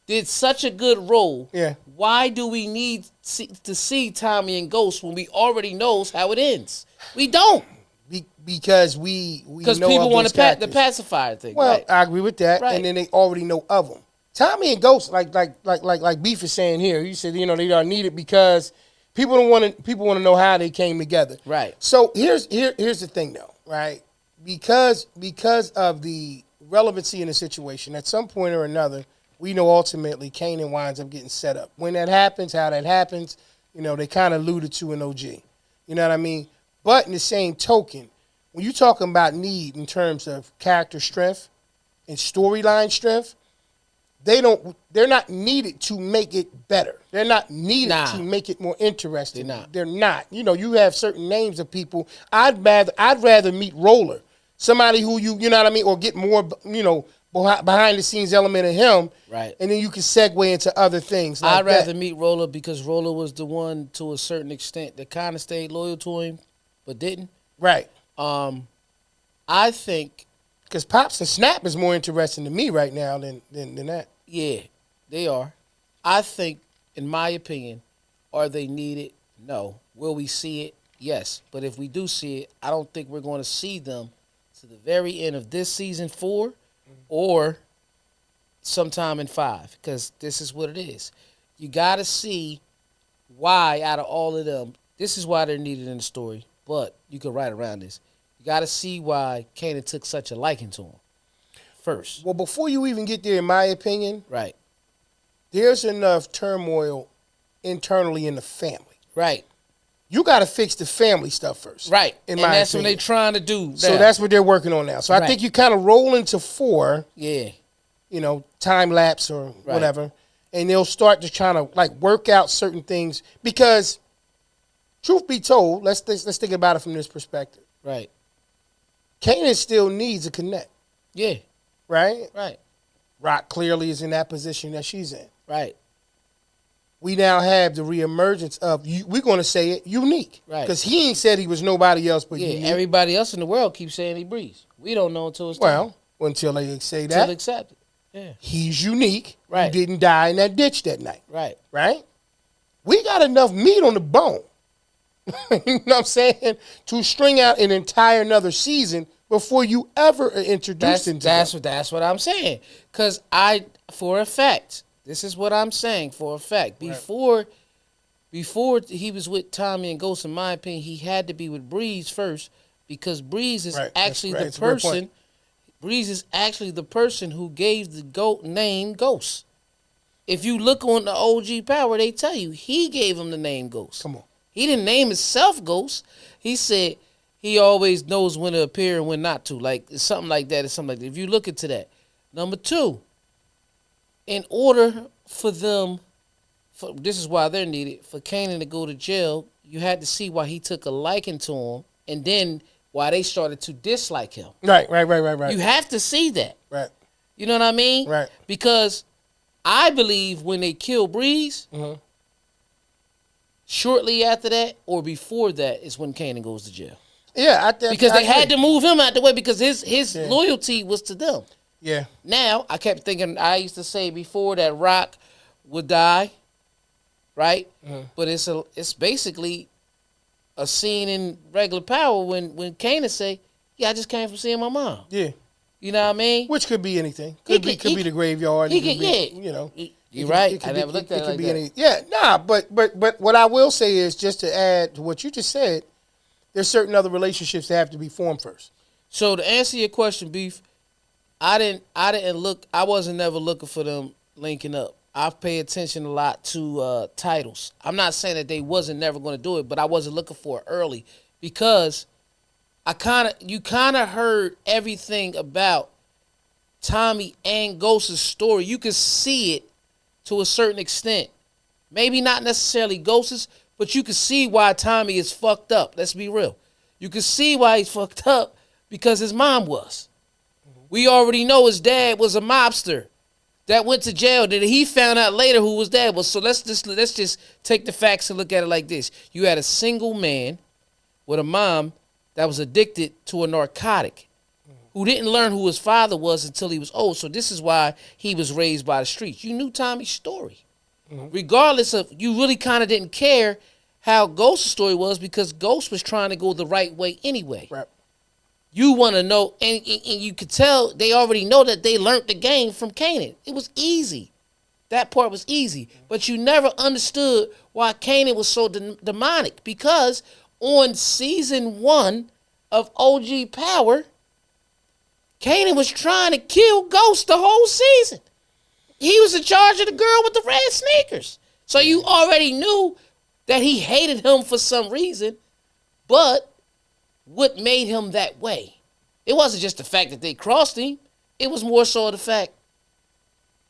did such a good role, why do we need to see Tommy and Ghost when we already knows how it ends? We don't. Because we know people want the pacifier thing. Well, I agree with that, and then they already know of them. Tommy and Ghost, like Beef is saying here, he said, you know, they are needed because people want to know how they came together. Right. So here's the thing though, right? Because of the relevancy in the situation, at some point or another, we know ultimately Kanan winds up getting set up. When that happens, how that happens, you know, they kind of alluded to an OG. You know what I mean? But in the same token, when you're talking about need in terms of character strength and storyline strength, they're not needed to make it better. They're not needed to make it more interesting. They're not. You know, you have certain names of people. I'd rather meet Roller, somebody who you know what I mean, or get more, you know, behind the scenes element of him. Right. And then you can segue into other things like I'd rather meet Roller because Roller was the one to a certain extent that kind of stayed loyal to him but didn't. Right. I think because Pops and Snap is more interesting to me right now than that. Yeah, they are. I think, in my opinion, are they needed? No. Will we see it? Yes. But if we do see it, I don't think we're going to see them to the very end of this season 4 or sometime in 5, because this is what it is. You got to see why out of all of them, this is why they're needed in the story, but you could write around this. You got to see why Kanan took such a liking to him first. Well, before you even get there, in my opinion, there's enough turmoil internally in the family. Right. You got to fix the family stuff first. Right. And that's what they're trying to do now. So that's what they're working on now. So I think you kind of roll into 4. Yeah. You know, time lapse or whatever. And they'll start to try to like work out certain things because truth be told, let's think about it from this perspective. Right. Kanan still needs a connect. Yeah. Right? Right. Rock clearly is in that position that she's in. Right. We now have the reemergence of, we're going to say it, Unique. Right. Because he ain't said he was nobody else but Unique. Everybody else in the world keeps saying he breathes. We don't know until it's time. Well, until they say that. Until accept it. Yeah. He's unique. Right. He didn't die in that ditch that night. Right. Right? We got enough meat on the bone. You know what I'm saying? To string out an entire another season before you ever are introduced into that's what I'm saying. Because for a fact, this is what I'm saying for a fact. Before he was with Tommy and Ghost, in my opinion, he had to be with Breeze first because Breeze is actually the person. Breeze is actually the person who gave the goat name Ghost. If you look on the OG Power, they tell you he gave him the name Ghost. Come on. He didn't name himself Ghost. He said he always knows when to appear and when not to. Like something like that or something like that. If you look into that. Number 2, in order for them, this is why they're needed, for Kanan to go to jail, you had to see why he took a liking to him and then why they started to dislike him. Right. You have to see that. Right. You know what I mean? Right. Because I believe when they kill Breeze, shortly after that or before that is when Kanan goes to jail. Yeah, because they had to move him out the way because his loyalty was to them. Yeah. Now I kept thinking I used to say before that Rock would die, right? But it's basically a scene in regular Power when Kanan say, "Yeah, I just came from seeing my mom." Yeah. You know what I mean? Which could be anything. Could be the graveyard. You know. You're right. I never looked at it like that. But what I will say is, just to add to what you just said, there's certain other relationships that have to be formed first. So to answer your question, Beef, I wasn't never looking for them linking up. I pay attention a lot to titles. I'm not saying that they wasn't never going to do it, but I wasn't looking for it early because you kind of heard everything about Tommy and Ghost's story. You could see it to a certain extent. Maybe not necessarily Ghost's, But you can see why Tommy is fucked up. Let's be real. You can see why he's fucked up because his mom was. We already know his dad was a mobster that went to jail. That he found out later who his dad was. So let's just take the facts and look at it like this. You had a single man with a mom that was addicted to a narcotic, who didn't learn who his father was until he was old. So this is why he was raised by the streets. You knew Tommy's story. Regardless of, you really kind of didn't care how Ghost's story was because Ghost was trying to go the right way anyway. Right. You want to know, and you could tell they already know that they learned the game from Kanan. It was easy. That part was easy. But you never understood why Kanan was so demonic, because on season 1 of OG Power, Kanan was trying to kill Ghost the whole season. He was in charge of the girl with the red sneakers. So you already knew that he hated him for some reason, but what made him that way? It wasn't just the fact that they crossed him. It was more so the fact,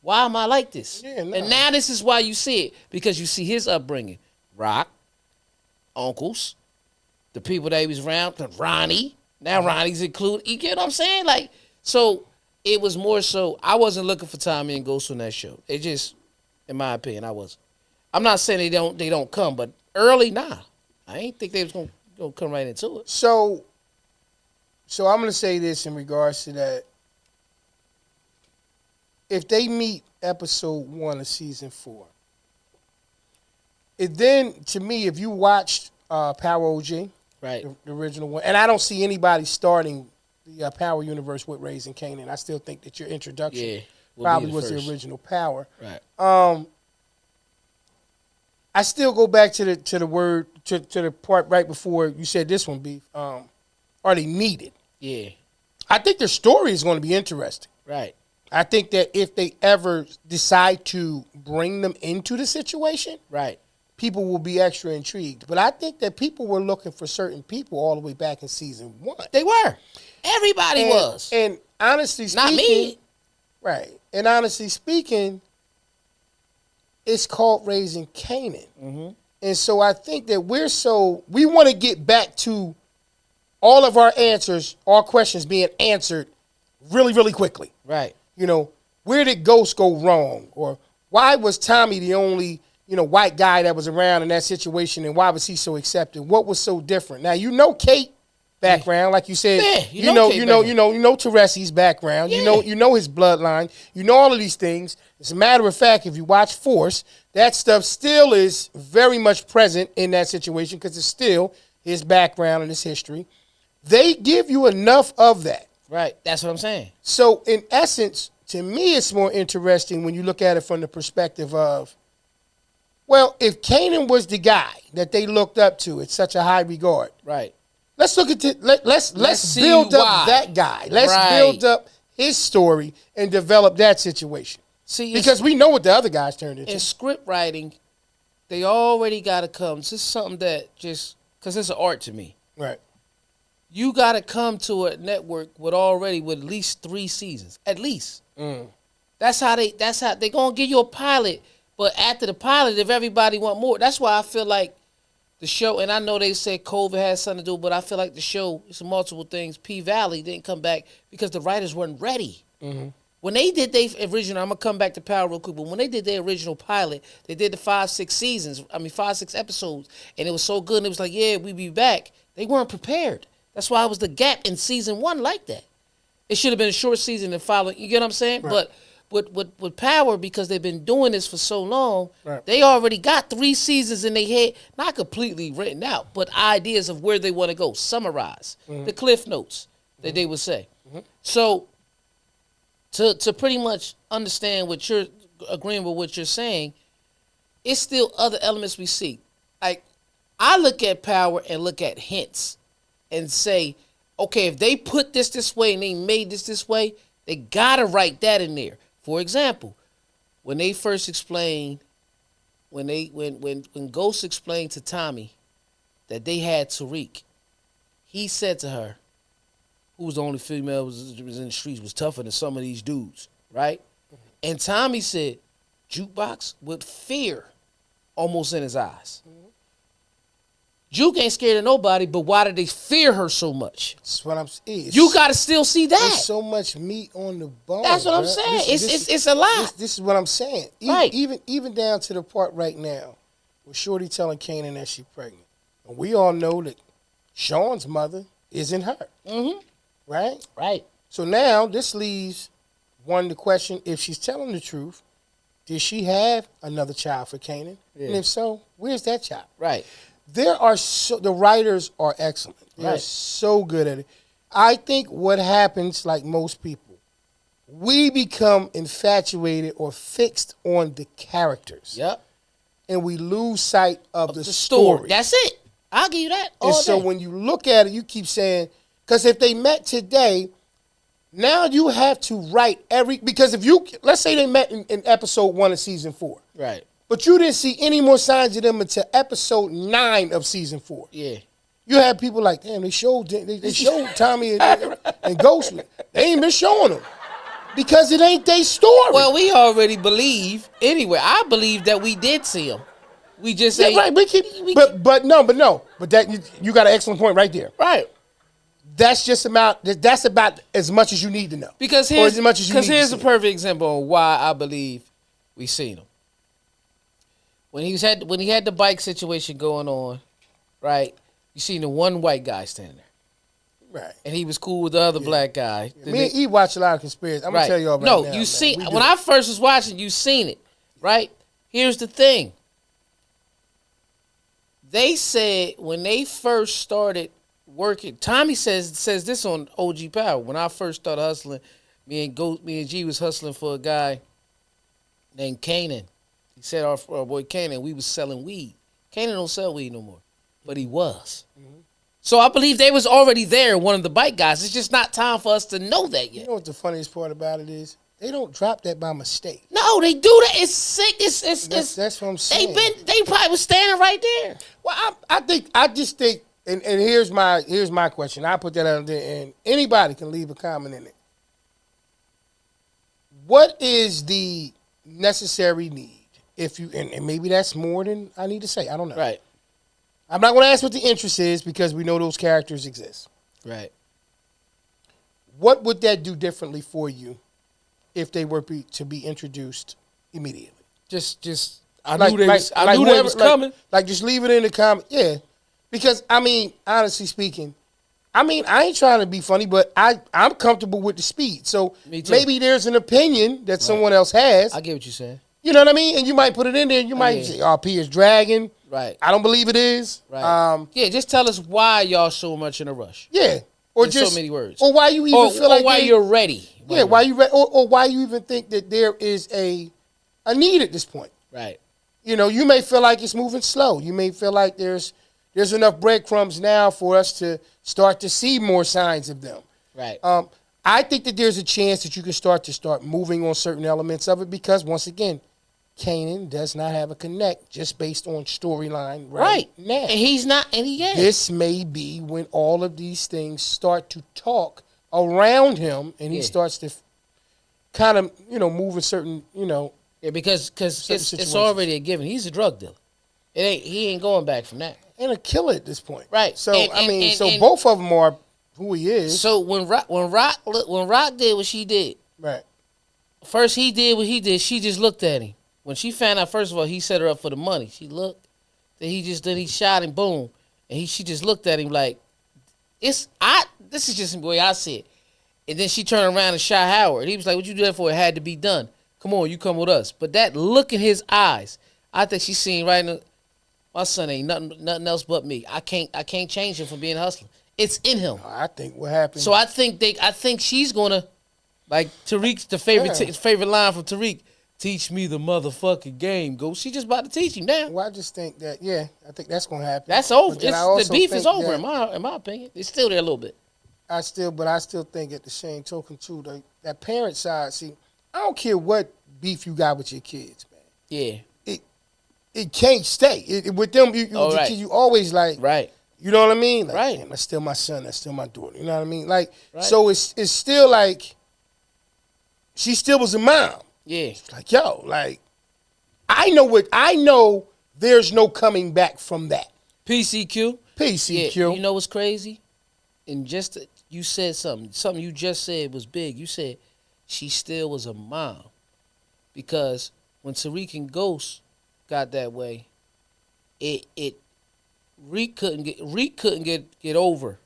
why am I like this? Yeah, no. And now this is why you see it, because you see his upbringing. Rock, uncles, the people that he was around, Ronnie. Now Ronnie's included. You get what I'm saying? Like, so it was more so, I wasn't looking for Tommy and Ghost on that show. It just, in my opinion, I wasn't. I'm not saying they don't come, but early, nah. I ain't think they was gonna come right into it. So I'm gonna say this in regards to that. If they meet episode 1 of season 4, it then, to me, if you watched Power OG, Right. the original one, and I don't see anybody starting the Power universe with Raising Kanan. I still think that your introduction Yeah. probably was the original Power. Right. I still go back to the part right before you said this one, Beef. Are they needed? Yeah. I think their story is going to be interesting. Right. I think that if they ever decide to bring them into the situation, Right. people will be extra intrigued. But I think that people were looking for certain people all the way back in season 1. They were. Everybody was. And honestly speaking, Not me. right. And honestly speaking, it's called Raising Kanan. Mm-hmm. And so I think that we want to get back to all of our answers, our questions being answered really, really quickly. Right. You know, where did Ghost go wrong? Or why was Tommy the only, white guy that was around in that situation, and why was he so accepted? What was so different? Now, Kate background, like you said, Yeah, you know Teresi's background, Yeah. you know his bloodline, you know all of these things. As a matter of fact, if you watch Force, that stuff still is very much present in that situation because it's still his background and his history. They give you enough of that. Right. That's what I'm saying. So in essence, to me, it's more interesting when you look at it from the perspective of, well, if Kanan was the guy that they looked up to in such a high regard, Right. let's look at it. Let's see build why. up that guy. Let's Right. build up his story and develop that situation. See, Because we know what the other guys turned into. in script writing, they already got to come. This is something that just, because it's an art to me. Right. You got to come to a network with at least 3 seasons. At least. That's how they going to give you a pilot. But after the pilot, if everybody want more, that's why I feel like the show, and I know they said COVID has something to do, but I feel like the show, it's multiple things. P-Valley didn't come back because the writers weren't ready. Mm-hmm. When they did their original, I'm going to come back to Power real quick, but when they did their original pilot, they did the 5, 6 episodes, and it was so good, and it was like, yeah, we be back. They weren't prepared. That's why it was the gap in season 1 like that. It should have been a short season and following, you get what I'm saying? Right. But with Power, because they've been doing this for so long, Right. they already got 3 seasons in their head, not completely written out, but ideas of where they want to go, summarize, the cliff notes that they would say. So to pretty much understand what you're agreeing with what you're saying, it's still other elements we see. Like, I look at Power and look at hints and say, okay, if they put this way and they made this way, they gotta write that in there. For example, when they first explained, when Ghost explained to Tommy that they had Tariq, he said to her, who was the only female was in the streets, was tougher than some of these dudes, right? And Tommy said, jukebox, with fear almost in his eyes. Juke ain't scared of nobody, but why do they fear her so much? That's what I'm saying. You got to still see that. There's so much meat on the bone. That's what I'm saying. It's a lot. This is what I'm saying. Right. Even down to the part right now with Shorty telling Kanan that she's pregnant. And we all know that Sean's mother isn't her. Mm-hmm. Right? Right. So now this leaves one the question, if she's telling the truth, did she have another child for Kanan? Yeah. And if so, where's that child? Right. The writers are excellent. They're Right. so good at it. I think what happens, like most people, we become infatuated or fixed on the characters. Yep. And we lose sight of the story. story. That's it. I'll give you that. And so day. when you look at it, you keep saying, because if they met today, now you have to write because if you, let's say they met in episode 1 of season 4. Right. But you didn't see any more signs of them until episode 9 of season 4. Yeah. You have people like, damn, they showed Tommy and Ghost. They ain't been showing them because it ain't their story. Well, we already believe anyway. I believe that we did see him. We just yeah, ain't. right. But that you got an excellent point right there. Right. That's about as much as you need to know. Because here's a perfect example of why I believe we seen him. When he had the bike situation going on, right? You seen the one white guy standing there, right? And he was cool with the other black guy. Yeah. Me and E watch a lot of conspiracy. I'm gonna tell you all about. No, you seen when I first was watching, you seen it, right? Here's the thing. They said when they first started working, Tommy says this on OG Power. When I first started hustling, me and G was hustling for a guy named Kanan. He said our boy Kanan, we was selling weed. Kanan don't sell weed no more, but he was. Mm-hmm. So I believe they was already there, one of the bike guys. It's just not time for us to know that yet. You know what the funniest part about it is? They don't drop that by mistake. No, they do that. It's sick. That's what I'm saying. They probably was standing right there. Well, I just think, and here's my question. I put that out there, and anybody can leave a comment in it. What is the necessary need? If you and maybe that's more than I need to say. I don't know. Right. I'm not going to ask what the interest is because we know those characters exist. Right. What would that do differently for you if they were to be introduced immediately? I knew they was coming. Like just leave it in the comment. Yeah. Because I mean, honestly speaking, I ain't trying to be funny, but I'm comfortable with the speed. So maybe there's an opinion that someone else has. I get what you're saying. You know what I mean? And you might put it in there and you might say, P is dragging. Right. I don't believe it is. Right. Just tell us why y'all so much in a rush. Yeah. Or in just so many words. Or why you even feel like why you're ready. Why you ready. Or why you even think that there is a need at this point. Right. You know, you may feel like it's moving slow. You may feel like there's enough breadcrumbs now for us to start to see more signs of them. Right. I think that there's a chance that you can start moving on certain elements of it because once again, Kanan does not have a connect just based on storyline right now. And he's not, and he is. This may be when all of these things start to talk around him and he starts to kind of, move in certain, Yeah, because it's already a given. He's a drug dealer. He ain't going back from that. And a killer at this point. Right. So, both of them are who he is. So when Rock did what she did. Right. First he did what he did. She just looked at him. When she found out, first of all, he set her up for the money. She looked. Then he shot him, boom. And she just looked at him like, this is just the way I see it. And then she turned around and shot Howard. He was like, what you do that for? It had to be done. Come on, you come with us. But that look in his eyes, I think she's seen right in my son ain't nothing else but me. I can't change him from being a hustler. It's in him. I think what happened. So I think she's gonna, like Tariq's favorite line from Tariq. Teach me the motherfucking game. She just about to teach him now. Well, I just think that, I think that's going to happen. That's over. The beef is over, in my opinion. It's still there a little bit. I still think at the same token, too, that parent side, see, I don't care what beef you got with your kids, man. Yeah. It can't stay. With them, you always like, right. You know what I mean? Like, right. Man, that's still my son. That's still my daughter. You know what I mean? Like, so it's still like, she still was a mom. Yeah. It's like, yo, like, I know there's no coming back from that. PCQ. Peace, Yeah, EQ. you know what's crazy? And just you said something you just said was big. You said she still was a mom because when Tariq and Ghost got that way, it Reek couldn't get over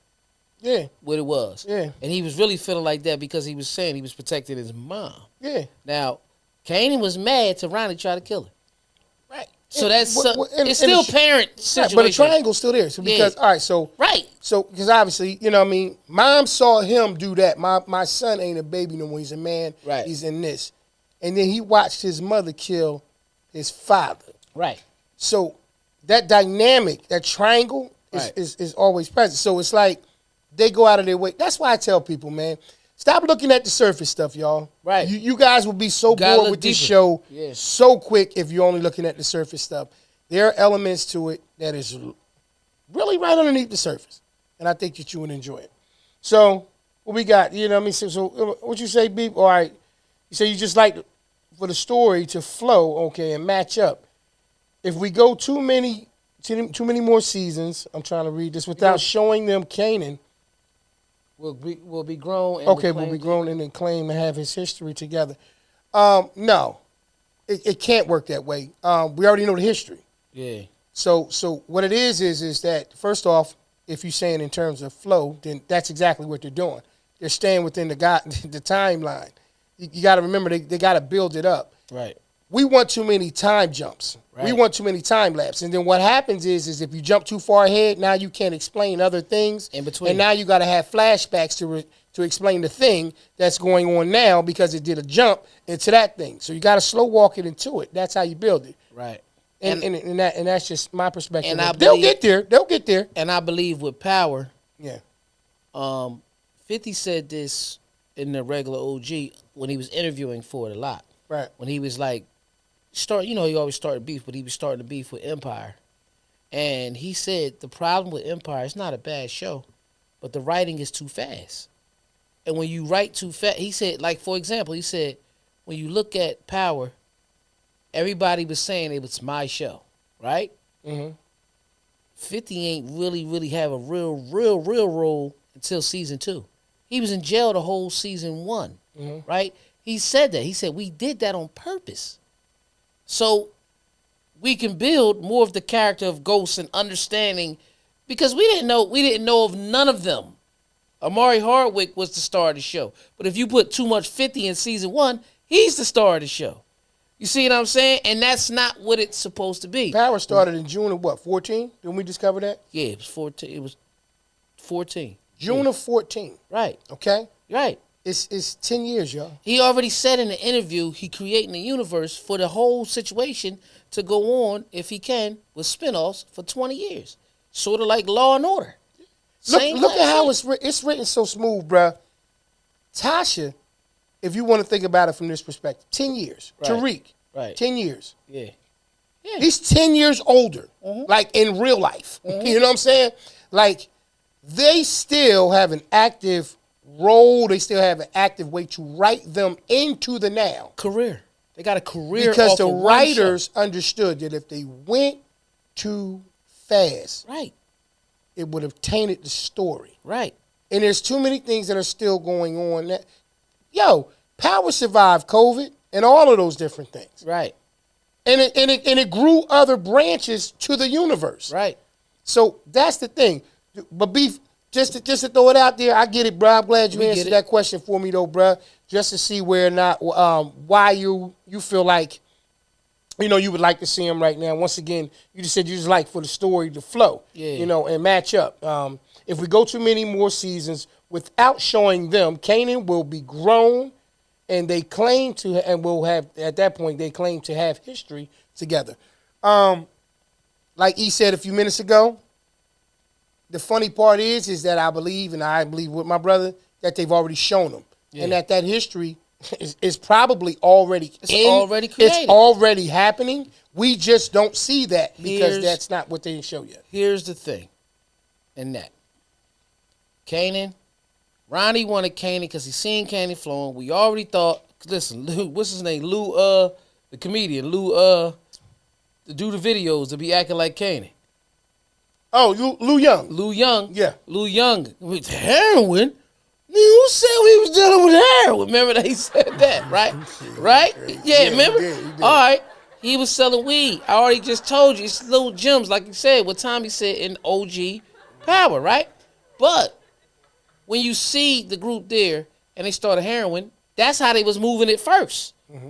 Yeah, what it was, yeah, and he was really feeling like that because he was saying he was protecting his mom. yeah. Now, Kanan was mad to Ronnie try to kill her. Right. So that's it's and still parent situation. right, but the triangle's still there. So because Yeah. all right, so Right. because obviously, you know what I mean, mom saw him do that. My son ain't a baby no more. He's a man. Right. He's in this. And then he watched his mother kill his father. Right. So that dynamic, that triangle Right. is always present. So it's like they go out of their way. That's why I tell people, man, stop looking at the surface stuff, y'all. Right. You guys will be so Gotta bored look with this deeper. show Yeah. so quick if you're only looking at the surface stuff. There are elements to it that is really right underneath the surface. And I think that you would enjoy it. So, what we got? You know what I mean? So what you say, Beep? All right. You say you just like for the story to flow, okay, and match up. If we go too many more seasons, I'm trying to read this without showing them Kanan. Will be grown. And Okay, we'll be grown and then claim to have his history together. No, it can't work that way. We already know the history. Yeah. So what it is that first off, if you're saying in terms of flow, then that's exactly what they're doing. They're staying within the timeline. You got to remember they got to build it up. Right. We want too many time jumps. We Right. want too many time lapses. And then what happens is if you jump too far ahead, now you can't explain other things. In between. And now you got to have flashbacks to explain the thing that's going on now because it did a jump into that thing. So you got to slow walk it into it. That's how you build it. Right. And that's just my perspective. And I They'll believe- get there. They'll get there. And I believe with Power, Yeah. 50 said this in the regular OG when he was interviewing for it a lot. Right. When he was like, he always started beef, but he was starting to beef with Empire. And he said the problem with Empire, it's not a bad show, but the writing is too fast. And when you write too fast, he said, like, for example, he said, when you look at Power, everybody was saying it was my show, right? Mm-hmm. 50 ain't really have a real role until season 2. He was in jail the whole season 1, right? He said that. He said, we did that on purpose. So we can build more of the character of Ghost and understanding, because we didn't know of none of them. Amari Hardwick was the star of the show. But if you put too much 50 in season 1, he's the star of the show. You see what I'm saying? And that's not what it's supposed to be. Power started in June of what, 14? Didn't we discover that? Yeah, it was 14. It was 14. June of 14. Right. Okay? Right. It's 10 years, y'all. He already said in the interview he creating the universe for the whole situation to go on, if he can, with spinoffs for 20 years. Sort of like Law and Order. Look at how it's written so smooth, bruh. Tasha, if you want to think about it from this perspective, 10 years. Right. Tariq, Right. 10 years. Yeah. He's 10 years older, like in real life. You know what I'm saying? Like, they still have an active role. They still have an active way to write them into the now. Career. They got a career Because off the of one writers understood that if they went too fast, show. Right. it would have tainted the story. Right. And there's too many things that are still going on. Power survived COVID and all of those different things. Right. And it grew other branches to the universe. Right. So that's the thing. But Beef, just to throw it out there, I get it, bro. I'm glad you We get answered it. that question for me, though, bro. Just to see where or not, why you feel like, you would like to see him right now. Once again, you just said you just like for the story to flow, Yeah. and match up. If we go too many more seasons without showing them, Kanan will be grown, and they claim to, and will have, at that point, they claim to have history together. Like E said a few minutes ago, the funny part is that I believe with my brother, that they've already shown them. Yeah. And that history is probably already already created. It's already happening. We just don't see that because Here's- that's not what they didn't show yet. Here's the thing. In that. Kanan. Ronnie wanted Kanan because he seen Kanan flowing. We already thought, listen, Lou, what's his name? Lou, the comedian. Lou, to do the videos, to be acting like Kanan. Oh, Lou Young. Lou Young. Yeah. Lou Young with heroin. Who said we was dealing with heroin? Remember that he said that, right? Right? Yeah, remember? He did. All right. He was selling weed. I already just told you. It's little gems, like you said, what Tommy said in OG Power, right? But when you see the group there and they started heroin, that's how they was moving it 1st. Mm-hmm.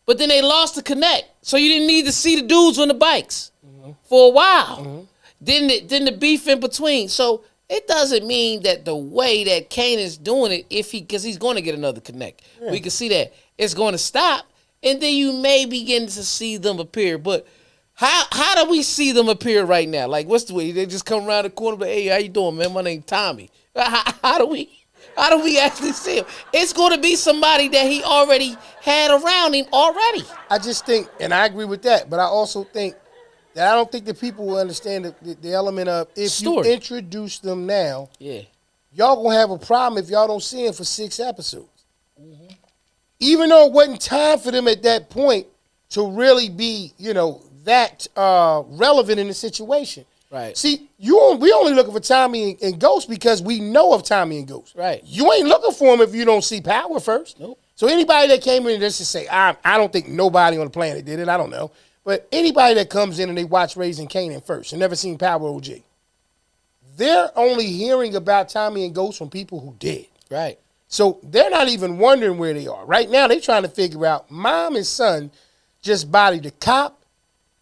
But then they lost the connect. So you didn't need to see the dudes on the bikes for a while. Mm-hmm. Then the beef in between. So it doesn't mean that the way that Kane is doing it, because he's going to get another connect. Yeah. We can see that it's going to stop, and then you may begin to see them appear. But how do we see them appear right now? Like, what's the way they just come around the corner? But hey, how you doing, man? My name's Tommy. How do we actually see him? It's going to be somebody that he already had around him already. I just think, and I agree with that, but I also think that I don't think that people will understand the element of if Story. you introduce them now, Yeah. y'all going to have a problem if y'all don't see him for 6 episodes. Mm-hmm. Even though it wasn't time for them at that point to really be, that relevant in the situation. Right. See, we only looking for Tommy and Ghost because we know of Tommy and Ghost. Right. You ain't looking for him if you don't see Power first. Nope. So anybody that came in just to say, I don't think nobody on the planet did it. I don't know. But anybody that comes in and they watch Raising Kanan first and never seen Power OG, they're only hearing about Tommy and Ghost from people who did. Right. So they're not even wondering where they are. Right now, they're trying to figure out mom and son just bodied a cop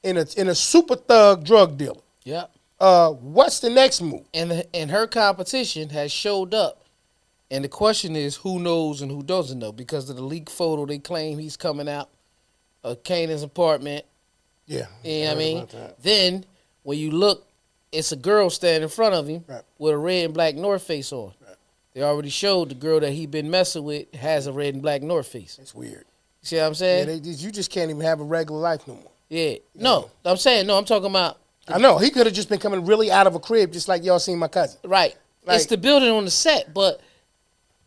and a super thug drug dealer. Yep. What's the next move? And her competition has showed up. And the question is, who knows and who doesn't know? Because of the leaked photo, they claim he's coming out of Kanan's apartment. Yeah. You know what I mean? Then, when you look, it's a girl standing in front of him with a red and black North Face on. Right. They already showed the girl that he been messing with has a red and black North Face. It's weird. See what I'm saying? Yeah, you just can't even have a regular life no more. Yeah. No, I'm talking about. I know. He could have just been coming really out of a crib just like y'all seen my cousin. Right. It's the building on the set, but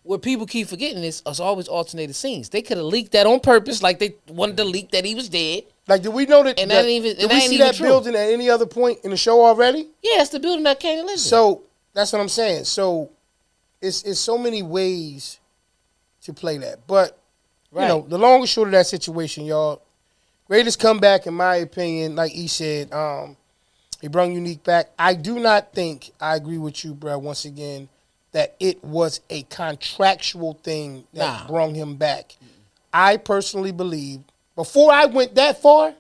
what people keep forgetting is it's always alternated scenes. They could have leaked that on purpose, like they wanted to leak that he was dead. Like, did we know that? And that ain't even. Did we see that building at any other point in the show already? Yeah, it's the building that Kanan lives in. So that's what I'm saying. So it's so many ways to play that, but the long and short of that situation, y'all, greatest comeback in my opinion. Like he said, he brought Unique back. I do not think I agree with you, bro. Once again, that it was a contractual thing that brought him back. I personally believe. Before I went that far,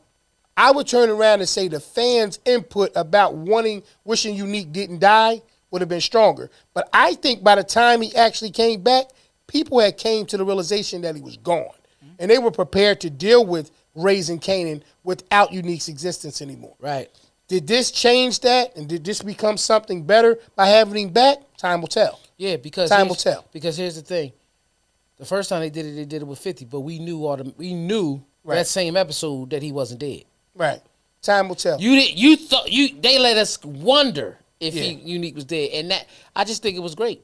I would turn around and say the fans' input about wishing Unique didn't die would have been stronger. But I think by the time he actually came back, people had came to the realization that he was gone. Mm-hmm. And they were prepared to deal with Raising Kanan without Unique's existence anymore. Right. Did this change that? And did this become something better by having him back? Time will tell. Yeah, because time will tell. Because here's the thing. The first time they did it with 50, but we knew that same episode that he wasn't dead. Right. Time will tell. They let us wonder if Unique was dead, and that I just think it was great.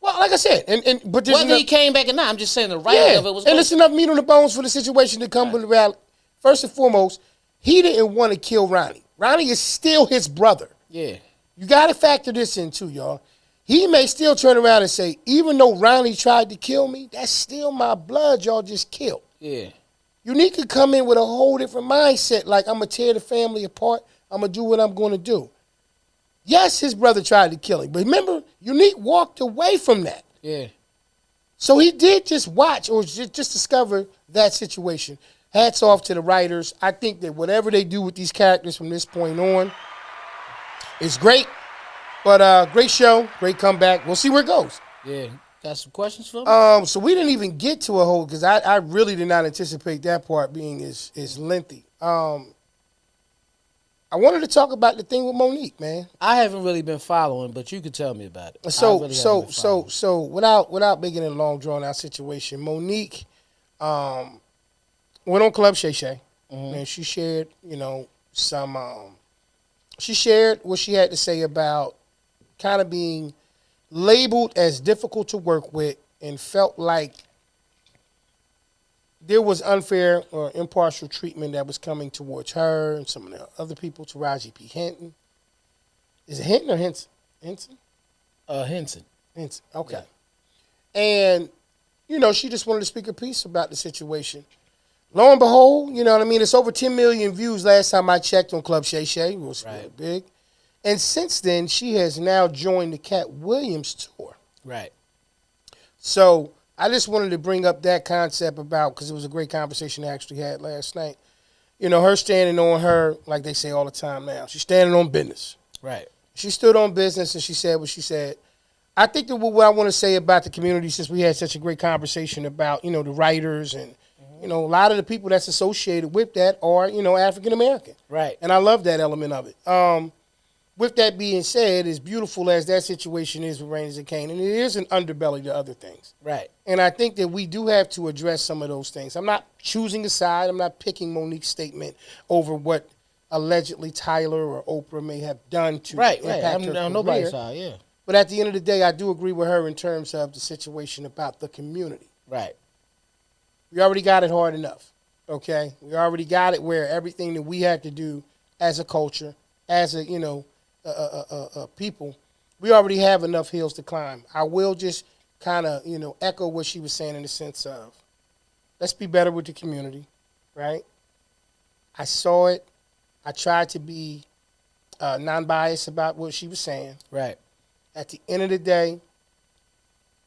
Well, like I said, but whether he came back or not, I'm just saying the writing of it was great. And there's enough meat on the bones for the situation to come with the rally. First and foremost, he didn't want to kill Ronnie. Ronnie is still his brother. Yeah. You got to factor this in too, y'all. He may still turn around and say, even though Ronnie tried to kill me, that's still my blood y'all just killed. Yeah. Unique could come in with a whole different mindset, like I'm going to tear the family apart. I'm going to do what I'm going to do. Yes, his brother tried to kill him, but remember, Unique walked away from that. Yeah. So he did just watch or just discover that situation. Hats off to the writers. I think that whatever they do with these characters from this point on is great. But great show, great comeback. We'll see where it goes. Yeah. Got some questions for me? So we didn't even get to a whole, because I really did not anticipate that part being as lengthy. I wanted to talk about the thing with Monique, man. I haven't really been following, but you could tell me about it. So without making it a long drawn out situation, Monique went on Club Shay Shay, and she shared, she shared what she had to say about kind of being labeled as difficult to work with and felt like there was unfair or impartial treatment that was coming towards her and some of the other people, Taraji P. Henson. Is it Hinton or Henson? Henson? Henson. Henson. Okay. Yeah. And, she just wanted to speak a piece about the situation. Lo and behold, you know what I mean? It's over 10 million views last time I checked on Club Shay Shay. It was Right. really big. And since then, she has now joined the Cat Williams tour. Right. So I just wanted to bring up that concept about, because it was a great conversation I actually had last night. Her standing on her, like they say all the time now. She's standing on business. Right. She stood on business and she said what she said. I think that what I want to say about the community, since we had such a great conversation about, the writers and, a lot of the people that's associated with that are, African American. Right. And I love that element of it. With that being said, as beautiful as that situation is with Raising Cane, and it is an underbelly to other things. Right. And I think that we do have to address some of those things. I'm not choosing a side. I'm not picking Monique's statement over what allegedly Tyler or Oprah may have done to impact her career. I'm nobody's side, yeah. But at the end of the day, I do agree with her in terms of the situation about the community. Right. We already got it hard enough, okay? We already got it where everything that we have to do as a culture, as a, people, we already have enough hills to climb. I will just kind of, echo what she was saying in the sense of, let's be better with the community, right? I saw it. I tried to be non-biased about what she was saying. Right. At the end of the day,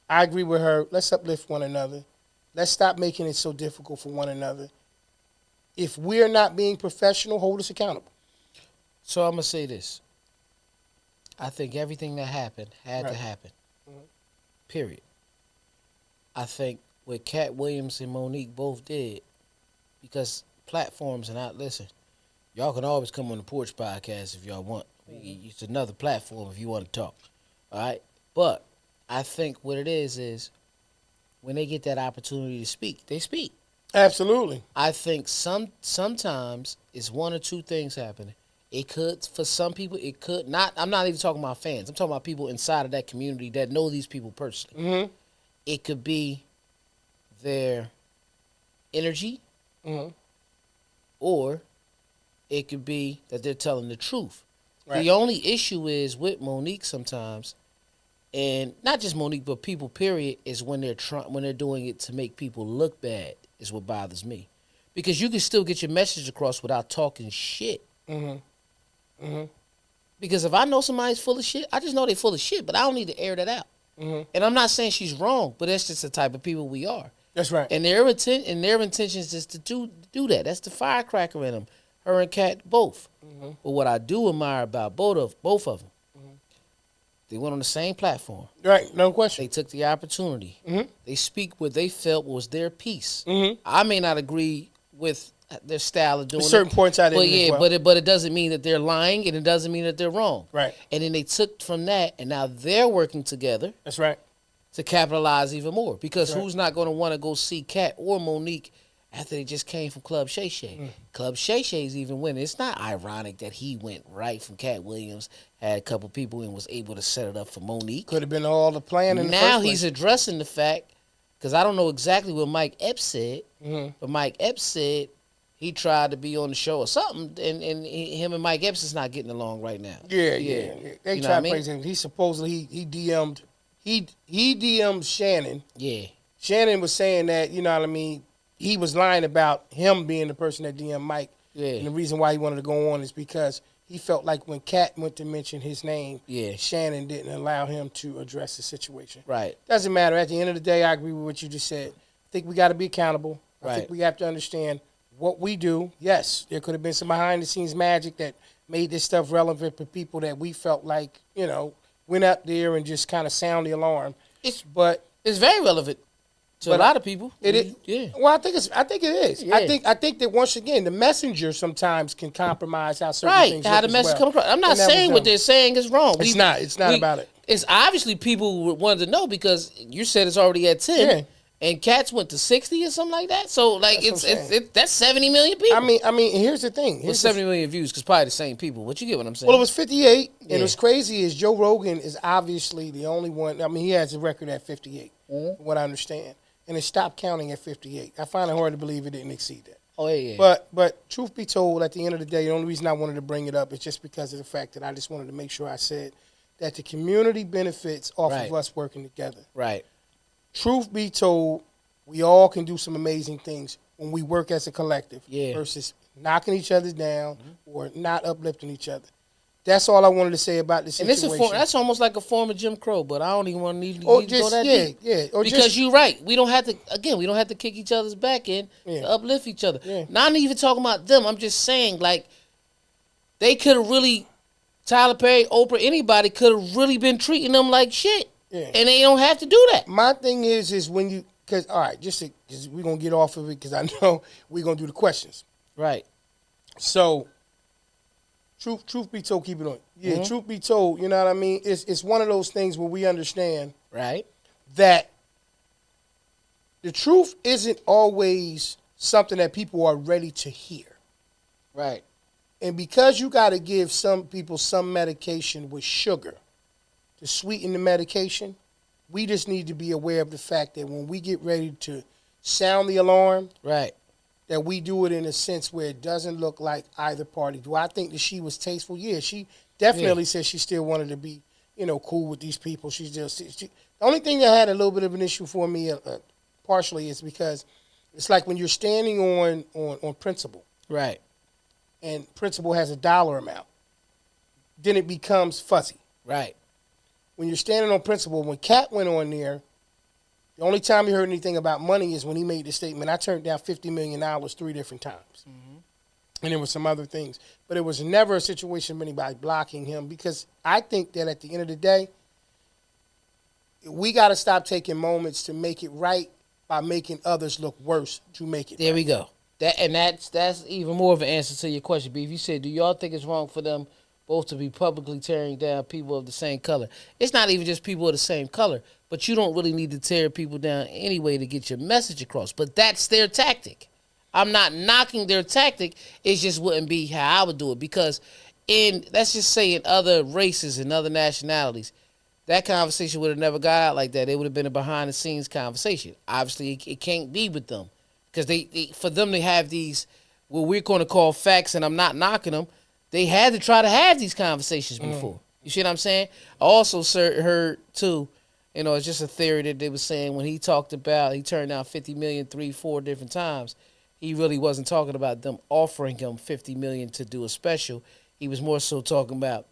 I agree with her. Let's uplift one another. Let's stop making it so difficult for one another. If we're not being professional, hold us accountable. So I'm going to say this. I think everything that happened had Right. to happen. Mhm. Period. I think what Cat Williams and Monique both did, because platforms are not, listen, y'all can always come on the Porch podcast if y'all want. It's another platform if you want to talk. All right? But I think what it is when they get that opportunity to speak, they speak. Absolutely. I think sometimes it's one or two things happening. It could, for some people, it could not. I'm not even talking about fans. I'm talking about people inside of that community that know these people personally. Mm-hmm. It could be their energy, Mm-hmm. or it could be that they're telling the truth. Right. The only issue is with Monique sometimes, and not just Monique, but people, period, is when they're doing it to make people look bad is what bothers me. Because you can still get your message across without talking shit. Mm-hmm. Mm-hmm. Because if I know somebody's full of shit, I just know they're full of shit, but I don't need to air that out. Mm-hmm. And I'm not saying she's wrong, but that's just the type of people we are. That's right. And their intentions is to do that. That's the firecracker in them. Her and Kat both. Mm-hmm. But what I do admire about both of them, they went on the same platform. Right. No question. They took the opportunity. Mm-hmm. They speak what they felt was their piece. Mm-hmm. I may not agree with their style of doing There's certain points I didn't but yeah, as well. but it doesn't mean that they're lying, and it doesn't mean that they're wrong. Right. And then they took from that, and now they're working together That's right. to capitalize even more. Because Right. who's not going to want to go see Kat or Monique after they just came from Club Shay Shay? Club Shay Shay's even winning. It's not ironic that he went right from Cat Williams, had a couple people, and was able to set it up for Monique. Could have been all the plan in the Now first he's place. addressing the fact, because I don't know exactly what Mike Epps said, Mm-hmm. but Mike Epps said he tried to be on the show or something, and him and Mike Epps is not getting along right now. Yeah. They You know tried what to I mean? praise him. He supposedly he DM'd he DM'd Shannon. Yeah, Shannon was saying that, you know what I mean, he was lying about him being the person that DM'd Mike. yeah, And the reason why he wanted to go on is because he felt like when Kat went to mention his name, yeah, Shannon didn't allow him to address the situation. right, Doesn't matter. At the end of the day, I agree with what you just said. I think we got to be accountable. I think Right. we have to understand what we do. Yes, there could have been some behind-the-scenes magic that made this stuff relevant for people that we felt like, went up there and just kind of sound the alarm. But it's very relevant to a But lot of people. it is. Yeah, Well, I think it is. Yeah. I think that once again, the messenger sometimes can compromise how certain right. things How look the as message well. come across. I'm not And that saying was what they're saying is wrong. It's not. It's not about it. It's obviously people wanted to know because you said it's already at 10. Yeah. And Cats went to 60 or something like that. So like That's what I'm saying. that's 70 million people. I mean, here's the thing. Well, Here's the 70 million views because probably the same people. But you get what I'm saying? Well, it was 58, and Yeah. what's crazy is Joe Rogan is obviously the only one. I mean, he has a record at 58, from what I understand, and it stopped counting at 58. I find it hard to believe it didn't exceed that. Oh, yeah. But truth be told, at the end of the day, the only reason I wanted to bring it up is just because of the fact that I just wanted to make sure I said that the community benefits off Right. of us working together. Right. Truth be told, we all can do some amazing things when we work as a collective Yeah. versus knocking each other down or not uplifting each other. That's all I wanted to say about the And situation. that's almost like a form of Jim Crow, but I don't even want to need Or to go just that yeah, deep. yeah. Or Because just you're right. We don't have to kick each other's back in Yeah. to uplift each other. Yeah. Not even talking about them. I'm just saying, like, they could have really, Tyler Perry, Oprah, anybody could have really been treating them like shit. Yeah. And they don't have to do that. my thing is when you because all right, cause we're gonna get off of it because I know we're gonna do the questions. Right. So, truth be told, keep it on. Yeah, truth be told, you know what I mean? It's one of those things where we understand Right. that the truth isn't always something that people are ready to hear. Right. And because you got to give some people some medication with sugar to sweeten the medication, we just need to be aware of the fact that when we get ready to sound the alarm, Right. that we do it in a sense where it doesn't look like either party. Do I think that she was tasteful? Yeah, she definitely said she still wanted to be, cool with these people. The only thing that had a little bit of an issue for me, partially, is because it's like when you're standing on principle, Right. and principle has a dollar amount, then it becomes fuzzy. Right. When you're standing on principle, when Cat went on there, the only time he heard anything about money is when he made the statement, I turned down $50 million 3 different times. Mm-hmm. And there were some other things. But it was never a situation of anybody blocking him, because I think that at the end of the day, we got to stop taking moments to make it right by making others look worse to make it There right. we go. That's even more of an answer to your question, B. If you said, do y'all think it's wrong for them both to be publicly tearing down people of the same color? It's not even just people of the same color, but you don't really need to tear people down anyway to get your message across. But that's their tactic. I'm not knocking their tactic. It just wouldn't be how I would do it, because let's just say in other races and other nationalities, that conversation would have never got out like that. It would have been a behind-the-scenes conversation. Obviously, it can't be with them, because for them to have these, what we're going to call facts, and I'm not knocking them, they had to try to have these conversations before. You see what I'm saying? I also heard, too, it's just a theory that they were saying when he talked about he turned down $50 million 3-4 different times, he really wasn't talking about them offering him $50 million to do a special. He was more so talking about,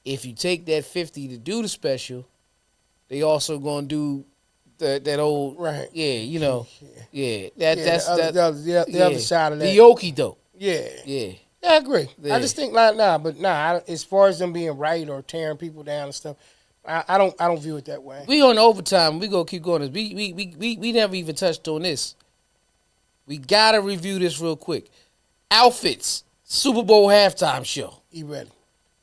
if you take that 50 to do the special, they also going to do that old, Right. yeah, That's the other side of that. the okie doke. Yeah. Yeah. Yeah, I agree. Yeah. I just think as far as them being right or tearing people down and stuff, I don't view it that way. We on overtime. We gonna keep going. This we never even touched on this. We gotta review this real quick. Outfits. Super Bowl halftime show. He ready.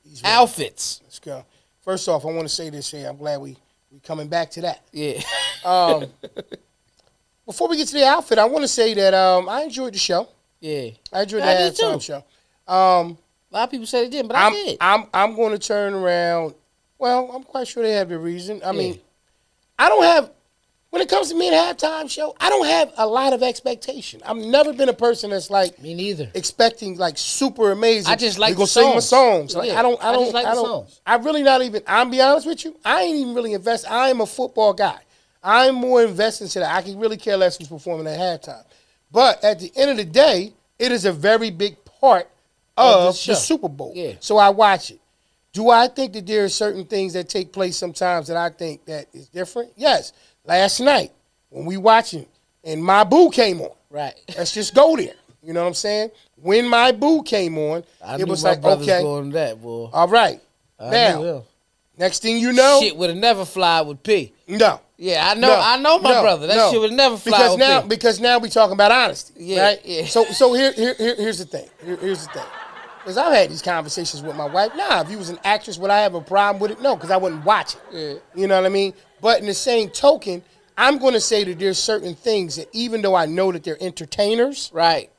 He's ready. Outfits. Let's go. First off, I want to say this here. I'm glad we coming back to that. Yeah. Before we get to the outfit, I want to say that I enjoyed the show. Yeah. I enjoyed the I did halftime too. show. A lot of people say they didn't, but I did. I'm going to turn around. Well, I'm quite sure they have the reason. I mean, I don't have, when it comes to me at halftime show, I don't have a lot of expectation. I've never been a person that's like Me neither. expecting like super amazing. I just like we gonna the sing my songs. songs. Like Yeah. I just like the songs. I really not even. I'm be honest with you. I ain't even really invest. I am a football guy. I'm more invested into that. I can really care less who's performing at halftime. But at the end of the day, it is a very big part of the show. the Super Bowl. Yeah. So I watch it. Do I think that there are certain things that take place sometimes that I think that is different? Yes. Last night when we watching and My Boo came on. Right. Let's just go there. You know what I'm saying? When My Boo came on, I it knew was my like, brothers okay, going to that, boy. all right. I knew Now, him. next thing you know, Shit would have never fly with P. no. Yeah, I know my brother. That shit would never fly because with now, P. Because now we talking about honesty, Yeah, right? yeah. So here's the thing. Here's the thing. Because I've had these conversations with my wife. Nah, if you was an actress, would I have a problem with it? No, because I wouldn't watch it. Yeah. You know what I mean? But in the same token, I'm going to say that there's certain things that even though I know that they're entertainers, Right.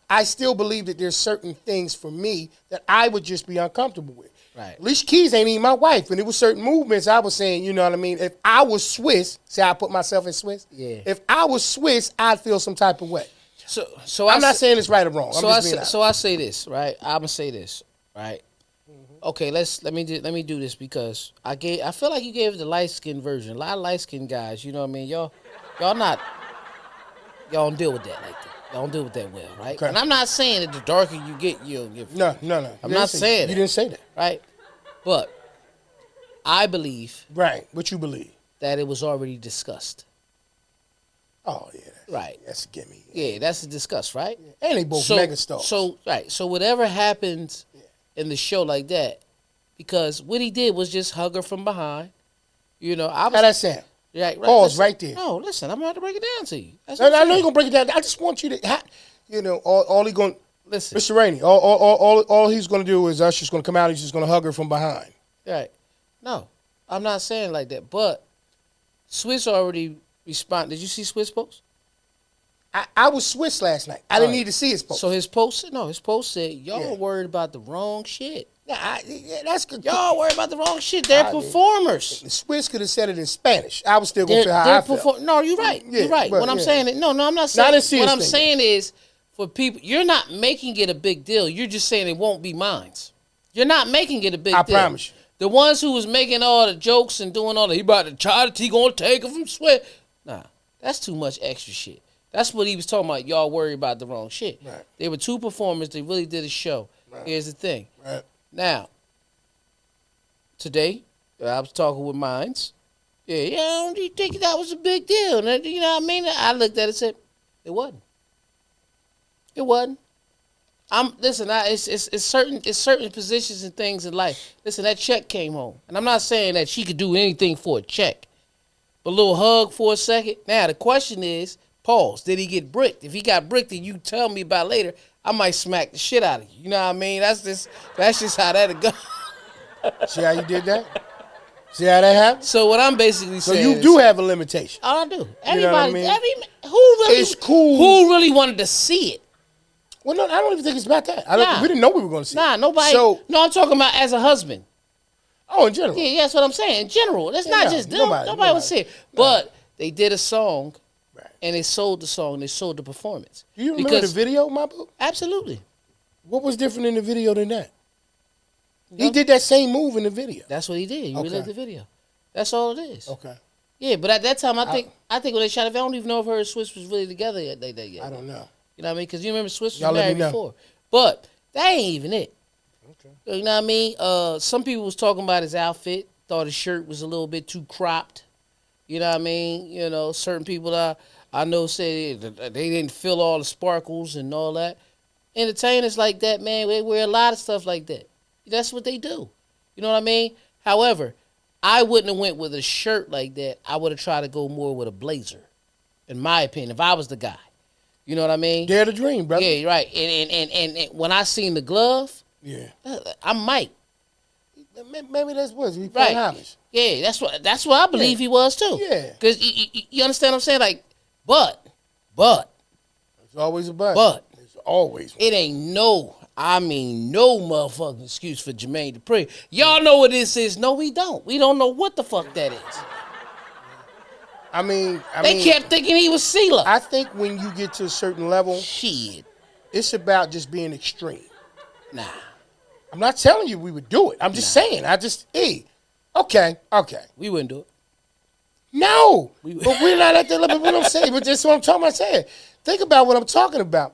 I still believe that there's certain things for me that I would just be uncomfortable with. Right. Alicia Keys ain't even my wife. And there was certain movements I was saying, you know what I mean? If I was Swiss, say I put myself in Swiss. Yeah. If I was Swiss, I'd feel some type of way. So I'm not saying it's right or wrong. I'm So just being honest. so I say this, right? I'm gonna say this, right? Okay, let me do this because I feel like you gave it the light skinned version. A lot of light skinned guys, you know what I mean? Y'all don't deal with that like that. Y'all don't deal with that well, right? Okay. And I'm not saying that the darker you get, you'll get. No. I'm not saying you that. didn't say that. Right? But I believe Right. What you believe? that it was already discussed. Oh yeah. Right. That's a gimme. Yeah, that's discussed, right? And they both megastars. So whatever happens in the show like that, because what he did was just hug her from behind. You know, I was. How that sound? Right, Pause listen, right there. No, listen, I'm about to break it down to you. That's I what I'm know saying. you're gonna break it down. I just want you to, all he gonna Listen. Mr. Rainey. All he's gonna do is Usher's gonna come out. He's just gonna hug her from behind. Right. No, I'm not saying like that. But Swiss already responded. Did you see Swiss post? I was Swiss last night. I didn't need to see his post. So his post said, y'all worried about the wrong shit. Yeah, that's good. Y'all worried about the wrong shit. They're performers. Swiss could have said it in Spanish. I was still gonna feel how I felt. No, you're right. Yeah, You're right. but, What I'm saying is, no, I'm not saying. I didn't see what his I'm thing, saying is, for people, you're not making it a big deal. You're just saying it won't be mines. You're not making it a big deal. I promise you. The ones who was making all the jokes and doing all the, he about to try to, he gonna take it from Swiss. Nah, that's too much extra shit. That's what he was talking about. Y'all worry about the wrong shit. Right. They were two performers. They really did a show. Right. Here's the thing. Right. Now, today, I was talking with Mines. Yeah, don't you think that was a big deal? And, you know what I mean? I looked at it and said, it wasn't. It wasn't. It's certain positions and things in life. Listen, that check came home. And I'm not saying that she could do anything for a check. But a little hug for a second. Now, the question is, pause, did he get bricked? If he got bricked and you tell me about later, I might smack the shit out of you. You know what I mean? That's just how that'll go. See how you did that? See how that happened? So what I'm basically So saying you do have a limitation. I do. You know what I Everybody, mean? who It's cool. Who really wanted to see it? Well, no, I don't even think it's about that. Nah. We didn't know we were going to see Nah, it. nobody. So, I'm talking about as a husband. in general. Yeah, that's what I'm saying. In general, that's not no, just them. nobody Nobody would see it. But they did a song, Right. and they sold the song. They sold the performance. Do you remember the video, my boo? Absolutely. What was different in the video than that? No. He did that same move in the video. That's what he did. You Okay. relived the video. That's all it is. Okay. Yeah, but at that time, I think when they shot it, I don't even know if her and Swiss was really together yet. Yet. I don't know. You know what I mean? Because you remember Swiss was Y'all let me married know. before. But that ain't even it. Okay. You know what I mean? Some people was talking about his outfit, thought his shirt was a little bit too cropped. You know what I mean? You know, certain people I know say they didn't feel all the sparkles and all that. Entertainers like that, man, they wear a lot of stuff like that. That's what they do. You know what I mean? However, I wouldn't have went with a shirt like that. I would have tried to go more with a blazer, in my opinion, if I was the guy. You know what I mean? Dare to dream, brother. Yeah, right. And when I seen the glove, Yeah. I might. Maybe that's what he playing homage. Yeah, that's what I believe he was too. Yeah. Because you understand what I'm saying? Like, but It's always a but. But It's always one. it ain't no motherfucking excuse for Jermaine Dupri. Y'all know what this is? No, we don't. We don't know what the fuck that is. I mean, They kept thinking he was Sela. I think when you get to a certain level, Shit. it's about just being extreme. Nah. I'm not telling you we would do it. I'm just saying. Okay. We wouldn't do it. No, but we're not at the level. What I'm saying, but that's what I'm talking about. Saying, think about what I'm talking about.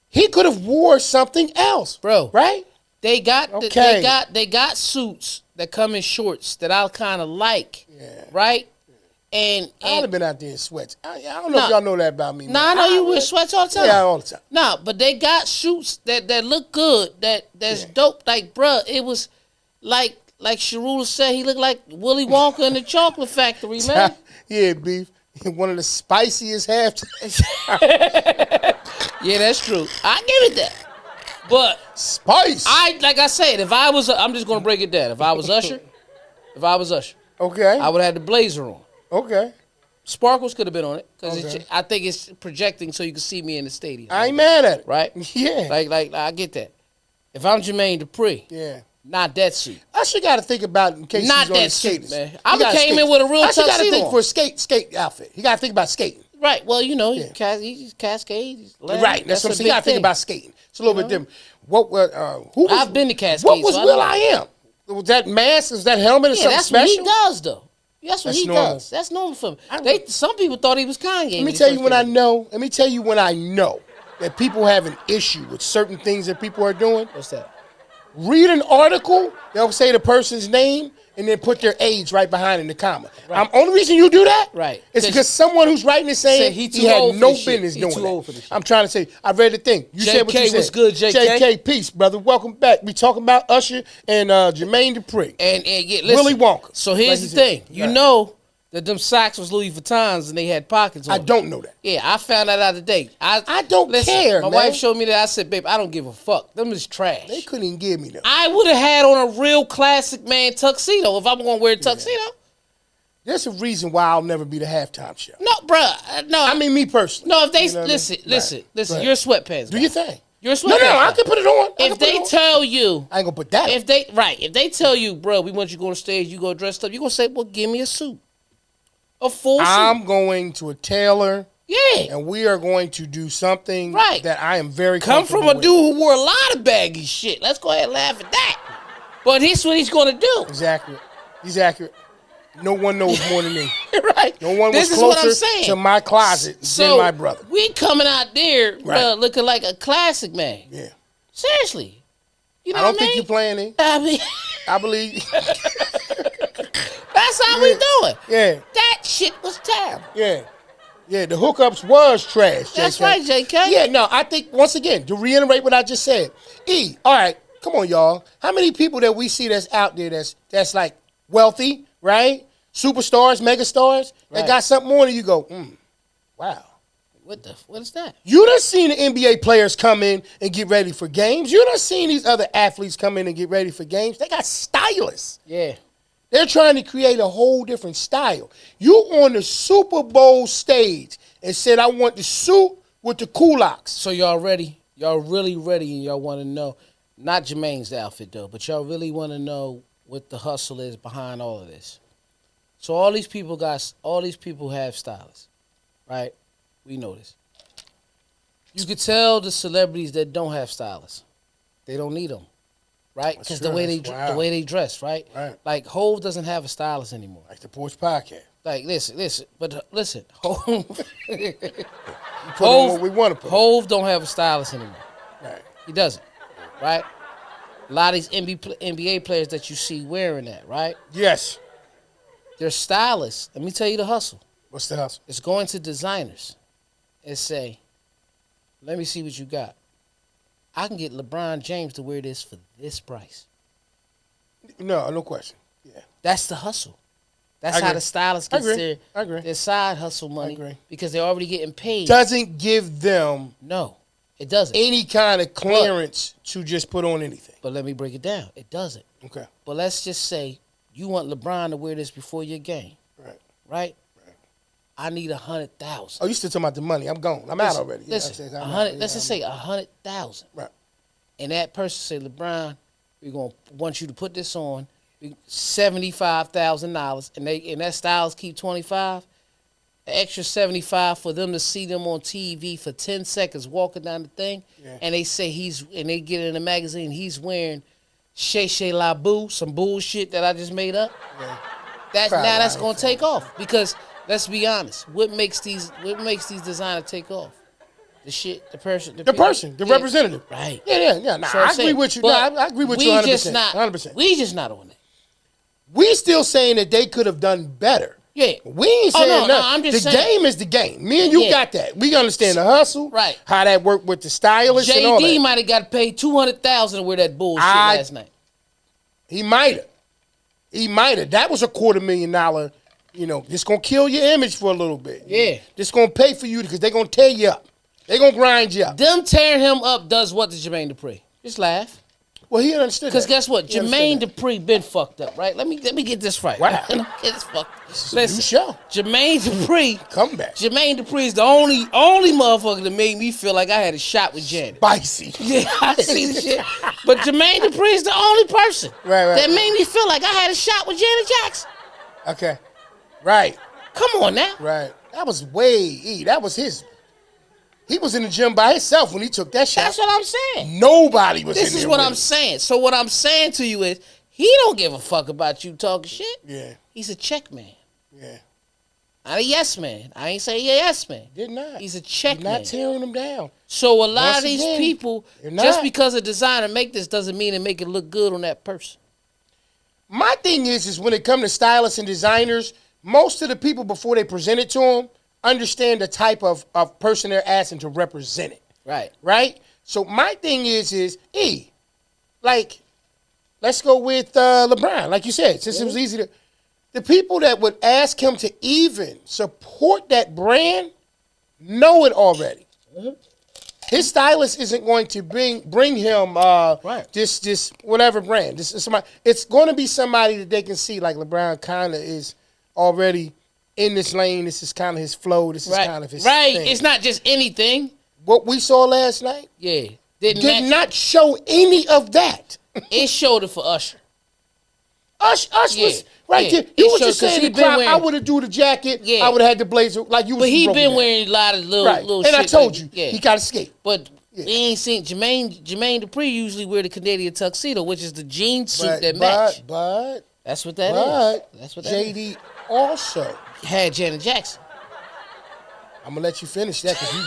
He could have wore something else, Bro. Right? They got Okay. they got suits that come in shorts that I kind of like. Yeah. Right? And I'd have been out there in sweats. I don't know if y'all know that about me. Nah, I know you wear sweats all the time. Yeah, all the time. Nah, but they got suits that look good, that's dope. Like, bruh, it was like Sharula said, he looked like Willy Wonka in the chocolate factory, man. Yeah, beef. One of the spiciest half. Yeah, that's true. I give it that. But Spice. like I said, if I was, I'm just gonna break it down. If I was Usher, Okay. I would have had the blazer on. Okay. Sparkles could have been on it because Okay. I think it's projecting so you can see me in the stadium. I ain't mad at it. Right? Yeah. Like I get that. If I'm Jermaine Dupri, Yeah. not that suit. Usher got to think about in case Not he's on that his suit, skaters. man. He I gotta came skate. in with a real Usher got to tuxedo think on. for a skate outfit. He got to think about skating. Right. Well, you know, Yeah. he's Cascade. He's Right. That's what I'm saying. You got to think about skating. It's a little bit different. I've been to Cascade. What was so Will I Am? Was that mask? Was that helmet or Yeah, something that's special? what he does, though. That's what he normal. does. That's normal for him. Some people thought he was Kanye. Let me tell you when I know. Let me tell you when I know that people have an issue with certain things that people are doing. What's that? Read an article. They'll say the person's name and then put their age right behind in the comma. Right. Only reason you do that, Right. is because someone who's writing is saying he had old for no this shit. business He doing too that. old for this shit. I'm trying to say, I read the thing. You said what you JK, said. what's good, JK? JK, peace, brother. Welcome back. We talking about Usher and Jermaine Dupri. And yeah, listen, Willy Wonka. So here's Like the thing. said. You Right. know that them socks was Louis Vuittons and they had pockets on I them. don't know that. Yeah, I found that out today. I don't care, My man. wife showed me that. I said, babe, I don't give a fuck. Them is trash. They couldn't even give me them. I would have had on a real classic man tuxedo if I'm going to wear a tuxedo. There's a reason why I'll never be the halftime show. No, bruh. No, I mean, me personally. no. If they You know what I mean? listen. Right. You're a sweatpants. Do guy. your thing. You're a No, sweatpants. I guy. can put it on. If they tell you, I ain't gonna put that on. if they tell you, bro, we want you to go on stage, you go dressed up, you gonna say, well, give me a suit, a full I'm suit. going to a tailor, Yeah. and we are going to do something Right. that I am very Come from comfortable a with. dude who wore a lot of baggy shit. Let's go ahead and laugh at that. But here's what he's gonna do. He's accurate. He's accurate. No one knows more than me. Right. No one This was is what I'm closer saying. to my closet than my brother. We coming out there Right. looking like a classic man. Yeah. Seriously. You know I don't what I think mean? you're playing it. I mean, I believe. that's how we do it. Yeah. That shit was terrible. Yeah. Yeah, the hookups was trash, JK. That's right, JK. Yeah, no, I think, once again, to reiterate what I just said, all right, come on, y'all. How many people that we see that's out there that's like wealthy, right? Superstars, megastars, that Right. got something more than you go, wow. What is that? You done seen the NBA players come in and get ready for games. You done seen these other athletes come in and get ready for games. They got stylists. Yeah. They're trying to create a whole different style. You on the Super Bowl stage and said, I want the suit with the culottes. So y'all ready? Y'all really ready and y'all want to know, not Jermaine's outfit though, but y'all really want to know what the hustle is behind all of this. So all these people have stylists, right? We know this. You could tell the celebrities that don't have stylists, they don't need them, right? Because the way they dress, right? Right. Like Hove doesn't have a stylist anymore. Like the Porch podcast. Like listen, Hove, Put in what we want to put. Hove don't have a stylist anymore. Right. He doesn't, right? A lot of these NBA players that you see wearing that, right? Yes. They're stylists. Let me tell you the hustle. What's the hustle? It's going to designers and say, let me see what you got. I can get LeBron James to wear this for this price. No question. Yeah. That's the hustle. That's I how agree. the stylists I get agree. I agree. their side hustle money agree. because they're already getting paid. Doesn't give them No, it doesn't. any kind of clearance to just put on anything. But let me break it down. It doesn't. Okay. But let's just say you want LeBron to wear this before your game, Right. right? I need 100,000. Oh, you still talking about the money? I'm gone. I'm out already. Listen, I'm 100. out. Let's just say 100,000. Right. And that person say, LeBron, we're gonna want you to put this on, $75,000, and that stylist keep 25. The extra 75 for them to see them on TV for 10 seconds walking down the thing, Yeah. and they say and they get in the magazine, he's wearing Shay Shay La Boo, some bullshit that I just made up. Yeah. That's Probably. gonna take off because let's be honest, what makes these designers take off? The representative. Right. Yeah. Nah, So I I'm agree saying, with you. but Nah, I agree with we you 100%. just not 100%. We just not on it. We still saying that they could have done better. Yeah. We ain't Oh, saying no, nothing. I'm just the saying. game is the game. Me and you Yeah. got that. We understand the hustle. Right. How that worked with the stylist and all JD that. might have got paid $200,000 to wear that bullshit last night. He might have. That was a $250,000, just going to kill your image for a little bit. Yeah. Just going to pay for you because they're going to tear you up. They're going to grind you up. Them tearing him up does what to Jermaine Dupri? Just laugh. Well, he understood Because that. guess what? He Jermaine understood Dupri been fucked up, right? Let me get this right. Wow. Let me get this fucked. This is a new show. Jermaine Dupri. Come back. Jermaine Dupri is the only motherfucker that made me feel like I had a shot with Janet. Spicy. Yeah, I see the shit. But Jermaine Dupri is the only person Right. that made me feel like I had a shot with Janet Jackson. Okay. Right. Come on now. Right. That was that was his. He was in the gym by himself when he took that shot. That's what I'm saying. Nobody was in there. This is what I'm saying. So what I'm saying to you is, he don't give a fuck about you talking shit. Yeah. He's a check man. Yeah. Not a yes man. I ain't say yes man. Did not. He's a check man. Not tearing them down. So a lot Once of these again, people, just because a designer make this doesn't mean it make it look good on that person. My thing is when it comes to stylists and designers, most of the people before they present it to them understand the type of person they're asking to represent it. Right. Right? So my thing is, like, let's go with LeBron, like you said, since it was easy to. The people that would ask him to even support that brand know it already. Mm-hmm. His stylist isn't going to bring him this whatever brand. This is somebody. It's going to be somebody that they can see, like LeBron kind of is already in this lane. This is kind of his flow. This is kind of his thing. It's not just anything. What we saw last night, did not show any of that. It showed it for Usher. Us was right there. You was just saying the crowd. I would have do the jacket. Yeah. I would have had the blazer like you was. But he been wearing a lot of little shit. And I told you, he got to skate. But we ain't seen Jermaine Dupri usually wear the Canadian tuxedo, which is the jean suit that match. But that's what that is. That's what that JD is. also had Janet Jackson. I'm gonna let you finish that because you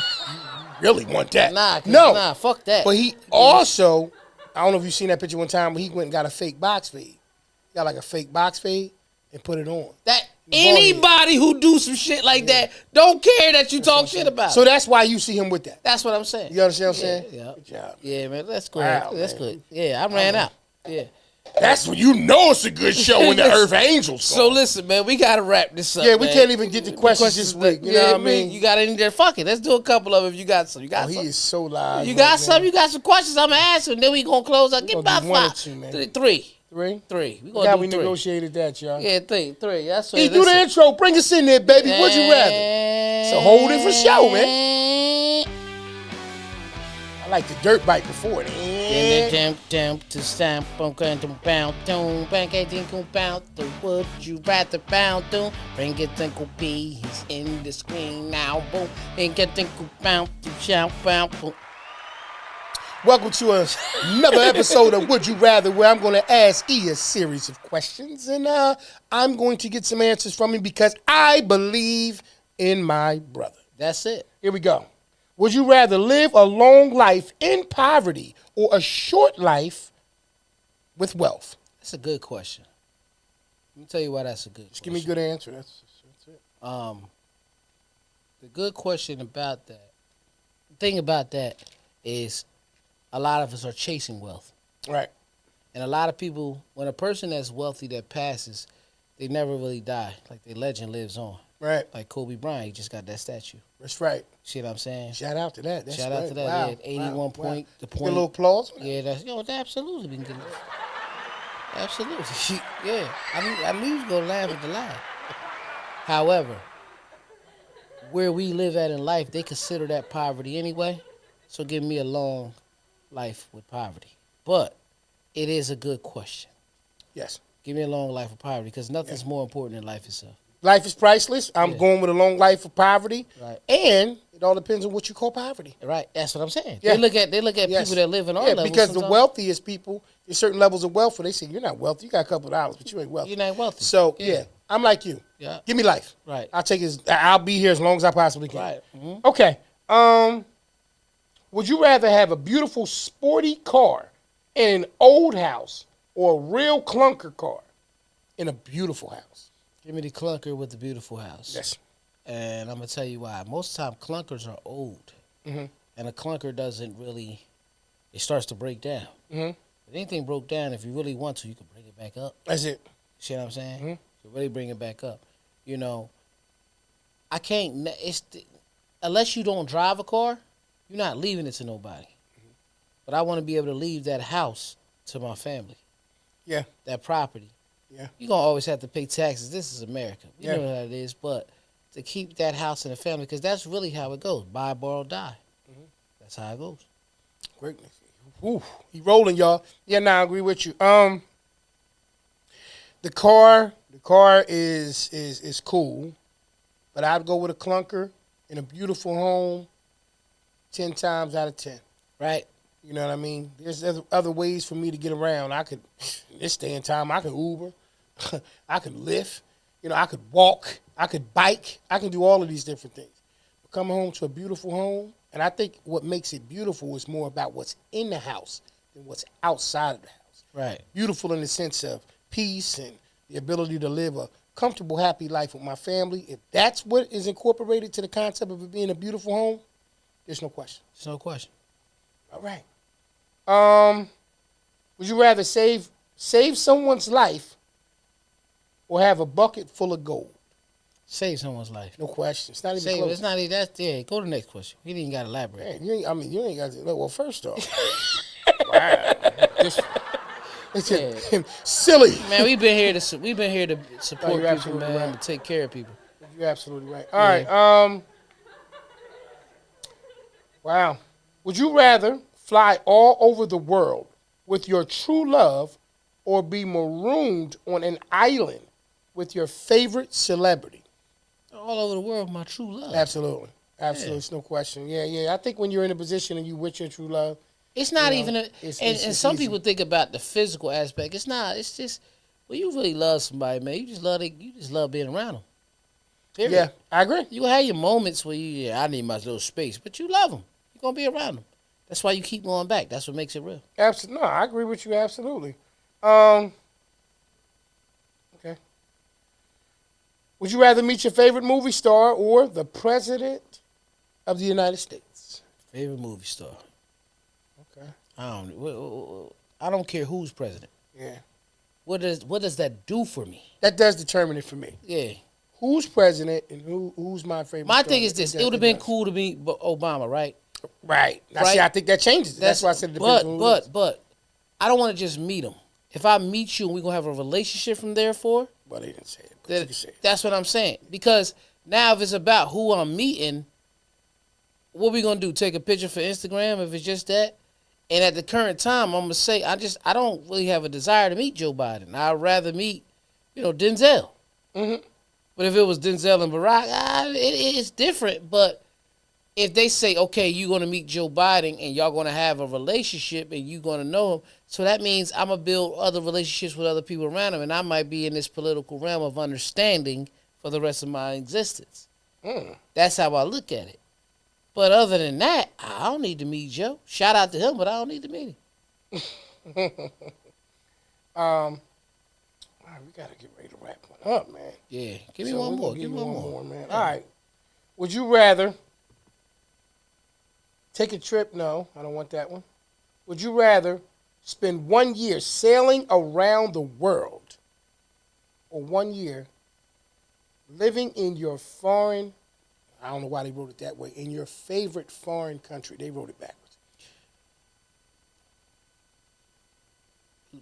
really want that. Nah, fuck that. But he also, I don't know if you seen that picture one time, but he went and got a fake box fade. He got like a fake box fade and put it on. That anybody who do some shit like that don't care that you talk shit about. So that's why you see him with that. That's what I'm saying. You understand what I'm saying? Yeah. Good job. Yeah, man. That's good. Wow, that's man. good. Yeah, I ran out. Yeah. That's when you know it's a good show when the Earth Angels song. So listen, man, we gotta wrap this up. Yeah, we man. can't even get the questions this week. You know what I mean? You got any there? Fuck it. Let's do a couple of them if you got some. You got some. He is so live. You got some? You got some questions I'm gonna ask you, and then we gonna close out. Get about one or 5. two, man. Three. Three? We gonna do we 3. negotiated that, y'all. Yeah, three. That's what. He do the intro. Bring us in there, baby. Would you rather? It's a whole different show, man. I like the dirt bike before it. Would you rather bound to bring it tinkle B? He's in the screen now. Boom. And get tinkle bound to shout bound. Welcome to another episode of Would You Rather, where I'm going to ask E a series of questions, and I'm going to get some answers from him because I believe in my brother. That's it. Here we go. Would you rather live a long life in poverty or a short life with wealth? That's a good question. Let me tell you why that's a good question. Just give me a good answer. That's it. The good question about that, the thing about that is a lot of us are chasing wealth. Right. And a lot of people, when a person that's wealthy that passes, they never really die. Like their legend lives on. Right. Like Kobe Bryant, he just got that statue. That's right. See what I'm saying? Shout out to that. Shout out to that. Wow. He had 81 point. The point. Get a little applause. Yeah, that's absolutely. We can get it. Absolutely. Yeah. I knew you was gonna laugh at the lie. However, where we live at in life, they consider that poverty anyway. So give me a long life with poverty. But it is a good question. Yes. Give me a long life of poverty because nothing's more important than life itself. Life is priceless. I'm going with a long life of poverty. Right. And it all depends on what you call poverty. Right. That's what I'm saying. Yeah. They look at people that live in our levels. Because the wealthiest people, there's certain levels of wealth where they say, you're not wealthy. You got a couple of dollars, but you ain't wealthy. You're not wealthy. So, yeah, I'm like you. Yeah. Give me life. Right. I'll be here as long as I possibly can. Right. Mm-hmm. Okay. Would you rather have a beautiful sporty car in an old house or a real clunker car in a beautiful house? Give me the clunker with the beautiful house. Yes. And I'm going to tell you why. Most of the time, clunkers are old. Mm-hmm. And a clunker doesn't really, it starts to break down. Mm-hmm. If anything broke down, if you really want to, you can bring it back up. That's it. See what I'm saying? Mm-hmm. You really bring it back up. You know, unless you don't drive a car, you're not leaving it to nobody. Mm-hmm. But I want to be able to leave that house to my family. Yeah. That property. Yeah. You're going to always have to pay taxes. This is America. You know how it is. But to keep that house in the family, because that's really how it goes. Buy, borrow, die. Mm-hmm. That's how it goes. Greatness. Ooh, he rolling, y'all. Yeah, I agree with you. The car is cool. But I'd go with a clunker in a beautiful home 10 times out of 10. Right. You know what I mean? There's other ways for me to get around. I could, in this day and time, I could Uber. I could Lyft. You know, I could walk. I could bike. I can do all of these different things. But coming home to a beautiful home, and I think what makes it beautiful is more about what's in the house than what's outside of the house. Right. Beautiful in the sense of peace and the ability to live a comfortable, happy life with my family. If that's what is incorporated to the concept of it being a beautiful home, there's no question. There's no question. All right. Would you rather save someone's life or have a bucket full of gold? Save someone's life. No question. It's not even Save. close. It's not even that. Yeah. Go to the next question. He didn't got to elaborate. Man, you ain't got to. Well, first off, wow, silly. Man, we've been here to support you're people, absolutely man, right. to take care of people. You're absolutely right. All right. Wow. Would you rather fly all over the world with your true love or be marooned on an island with your favorite celebrity? All over the world, my true love. Absolutely. Absolutely. It's no question. Yeah. I think when you're in a position and you with your true love, It's not You know, even a, it's and some easy. people think about the physical aspect. It's not. It's just, well, you really love somebody, man. You just love being around them. Period. yeah, I agree. You have your moments where I need my little space, but you love them. You're gonna be around them. That's why you keep going back. That's what makes it real. Absolutely. No, I agree with you absolutely. Okay. Would you rather meet your favorite movie star or the president of the United States? Favorite movie star. Okay. I don't care who's president. Yeah. What does that do for me? That does determine it for me. Yeah. Who's president and who's my favorite My star? thing is this: it would have been cool to meet Obama, right? Right. Now, Right. see, I think that changes it. That's why I said it depends on who it is. But I don't want to just meet him. If I meet you and we're gonna have a relationship from therefore, Well, they didn't say it. But you can say it. that's what I'm saying. Because now if it's about who I'm meeting, what we gonna do? Take a picture for Instagram if it's just that? And at the current time, I'm gonna say I don't really have a desire to meet Joe Biden. I'd rather meet, Denzel. Mm-hmm. But if it was Denzel and Barack, it's different. But if they say, okay, you're going to meet Joe Biden and y'all going to have a relationship and you're going to know him, so that means I'm going to build other relationships with other people around him, and I might be in this political realm of understanding for the rest of my existence. That's how I look at it. But other than that, I don't need to meet Joe. Shout out to him, but I don't need to meet him. All right, we got to get ready to wrap one up, man. Yeah, give me So one we're more. gonna Give give me you one more. man. All right. Would you rather take a trip? No, I don't want that one. Would you rather spend 1 year sailing around the world or 1 year living in your foreign, I don't know why they wrote it that way, in your favorite foreign country? They wrote it backwards.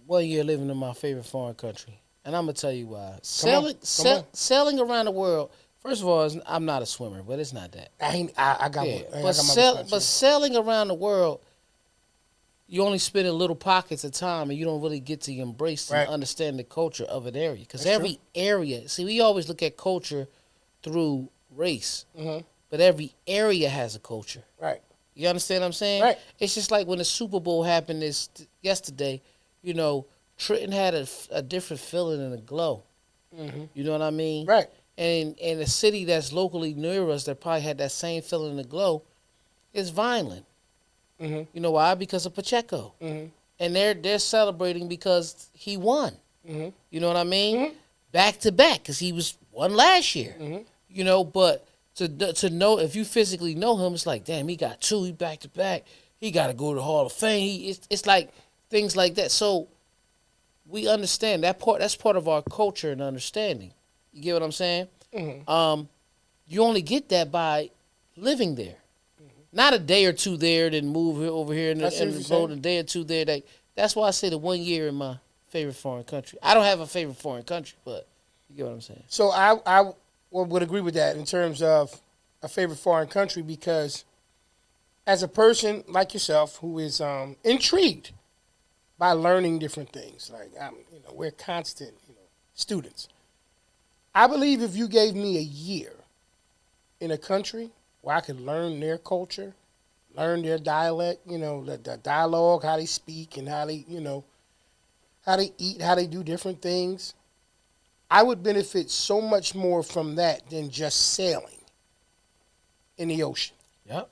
1 year living in my favorite foreign country. And I'm going to tell you why. Come on. Sailing around the world, first of all, I'm not a swimmer, but it's not that. I got Yeah, one. but sailing around the world, you only spend in little pockets of time, and you don't really get to embrace Right. and understand the culture of an area. Because That's every area, see, we always look at culture through race, Mhm. but every area has a culture. Right. You understand what I'm saying? Right. It's just like when the Super Bowl happened yesterday. Trenton had a different feeling and a glow. Mm-hmm. You know what I mean? Right. And in a city that's locally near us that probably had that same feeling and glow is Vineland. Mm-hmm. You know why? Because of Pacheco. Mm-hmm. And they're celebrating because he won. Mm-hmm. You know what I mean? Mhm. Back to back, because he won last year. Mhm. But to know, if you physically know him, it's like, damn, he got two, he back to back. He got to go to the Hall of Fame. It's like things like that. So we understand that part. That's part of our culture and understanding. You get what I'm saying? Mm-hmm. You only get that by living there. Not a day or two there, then move over here and I see what you're go saying. a day or two there. That's why I say the 1 year in my favorite foreign country. I don't have a favorite foreign country, but you get what I'm saying. So I would agree with that in terms of a favorite foreign country, because as a person like yourself who is intrigued by learning different things, like we're constant students. I believe if you gave me a year in a country where I could learn their culture, learn their dialect, the dialogue, how they speak and how they, how they eat, how they do different things, I would benefit so much more from that than just sailing in the ocean. Yep.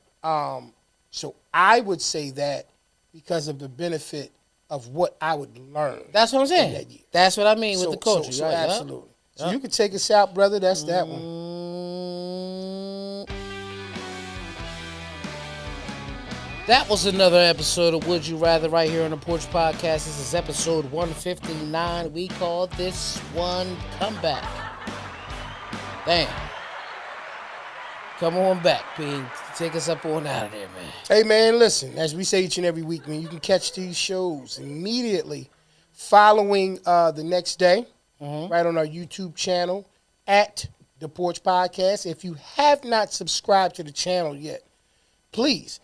So I would say that because of the benefit of what I would learn. That's what I'm saying. In that year. That's what I mean with the culture. So right? absolutely. Yep. So you can take us out, brother. That's that one. That was another episode of Would You Rather right here on the Porch Podcast. This is episode 159. We call this one Comeback. Damn. Come on back, P. Take us up on out of there, man. Hey, man, listen. As we say each and every week, man, you can catch these shows immediately following the next day, right on our YouTube channel at the Porch Podcast. If you have not subscribed to the channel yet, please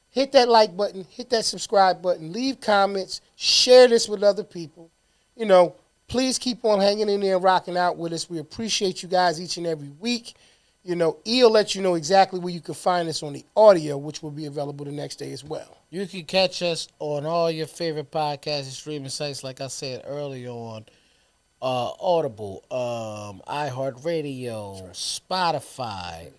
hit that like button, hit that subscribe button, leave comments, share this with other people. Please keep on hanging in there and rocking out with us. We appreciate you guys each and every week. E will let you know exactly where you can find us on the audio, which will be available the next day as well. You can catch us on all your favorite podcast and streaming sites, like I said earlier on. Audible, iHeartRadio, Spotify,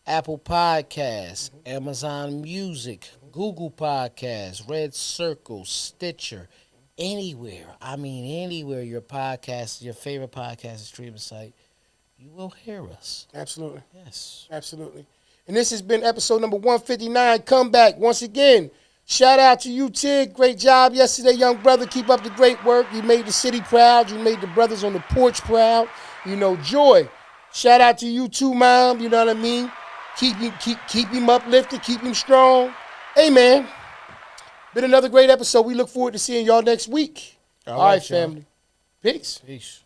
Apple Podcasts, Amazon Music, Google Podcasts, Red Circle, Stitcher, anywhere. Anywhere your podcast, your favorite podcast and streaming site, you will hear us. Absolutely. Yes. Absolutely. And this has been episode number 159, Comeback. Once again, shout out to you, Tig. Great job yesterday, young brother. Keep up the great work. You made the city proud. You made the brothers on the porch proud. Joy. Shout out to you too, Mom. You know what I mean? Keep him uplifted. Keep him strong. Hey, man. Been another great episode. We look forward to seeing y'all next week. All right, family. Peace. Peace.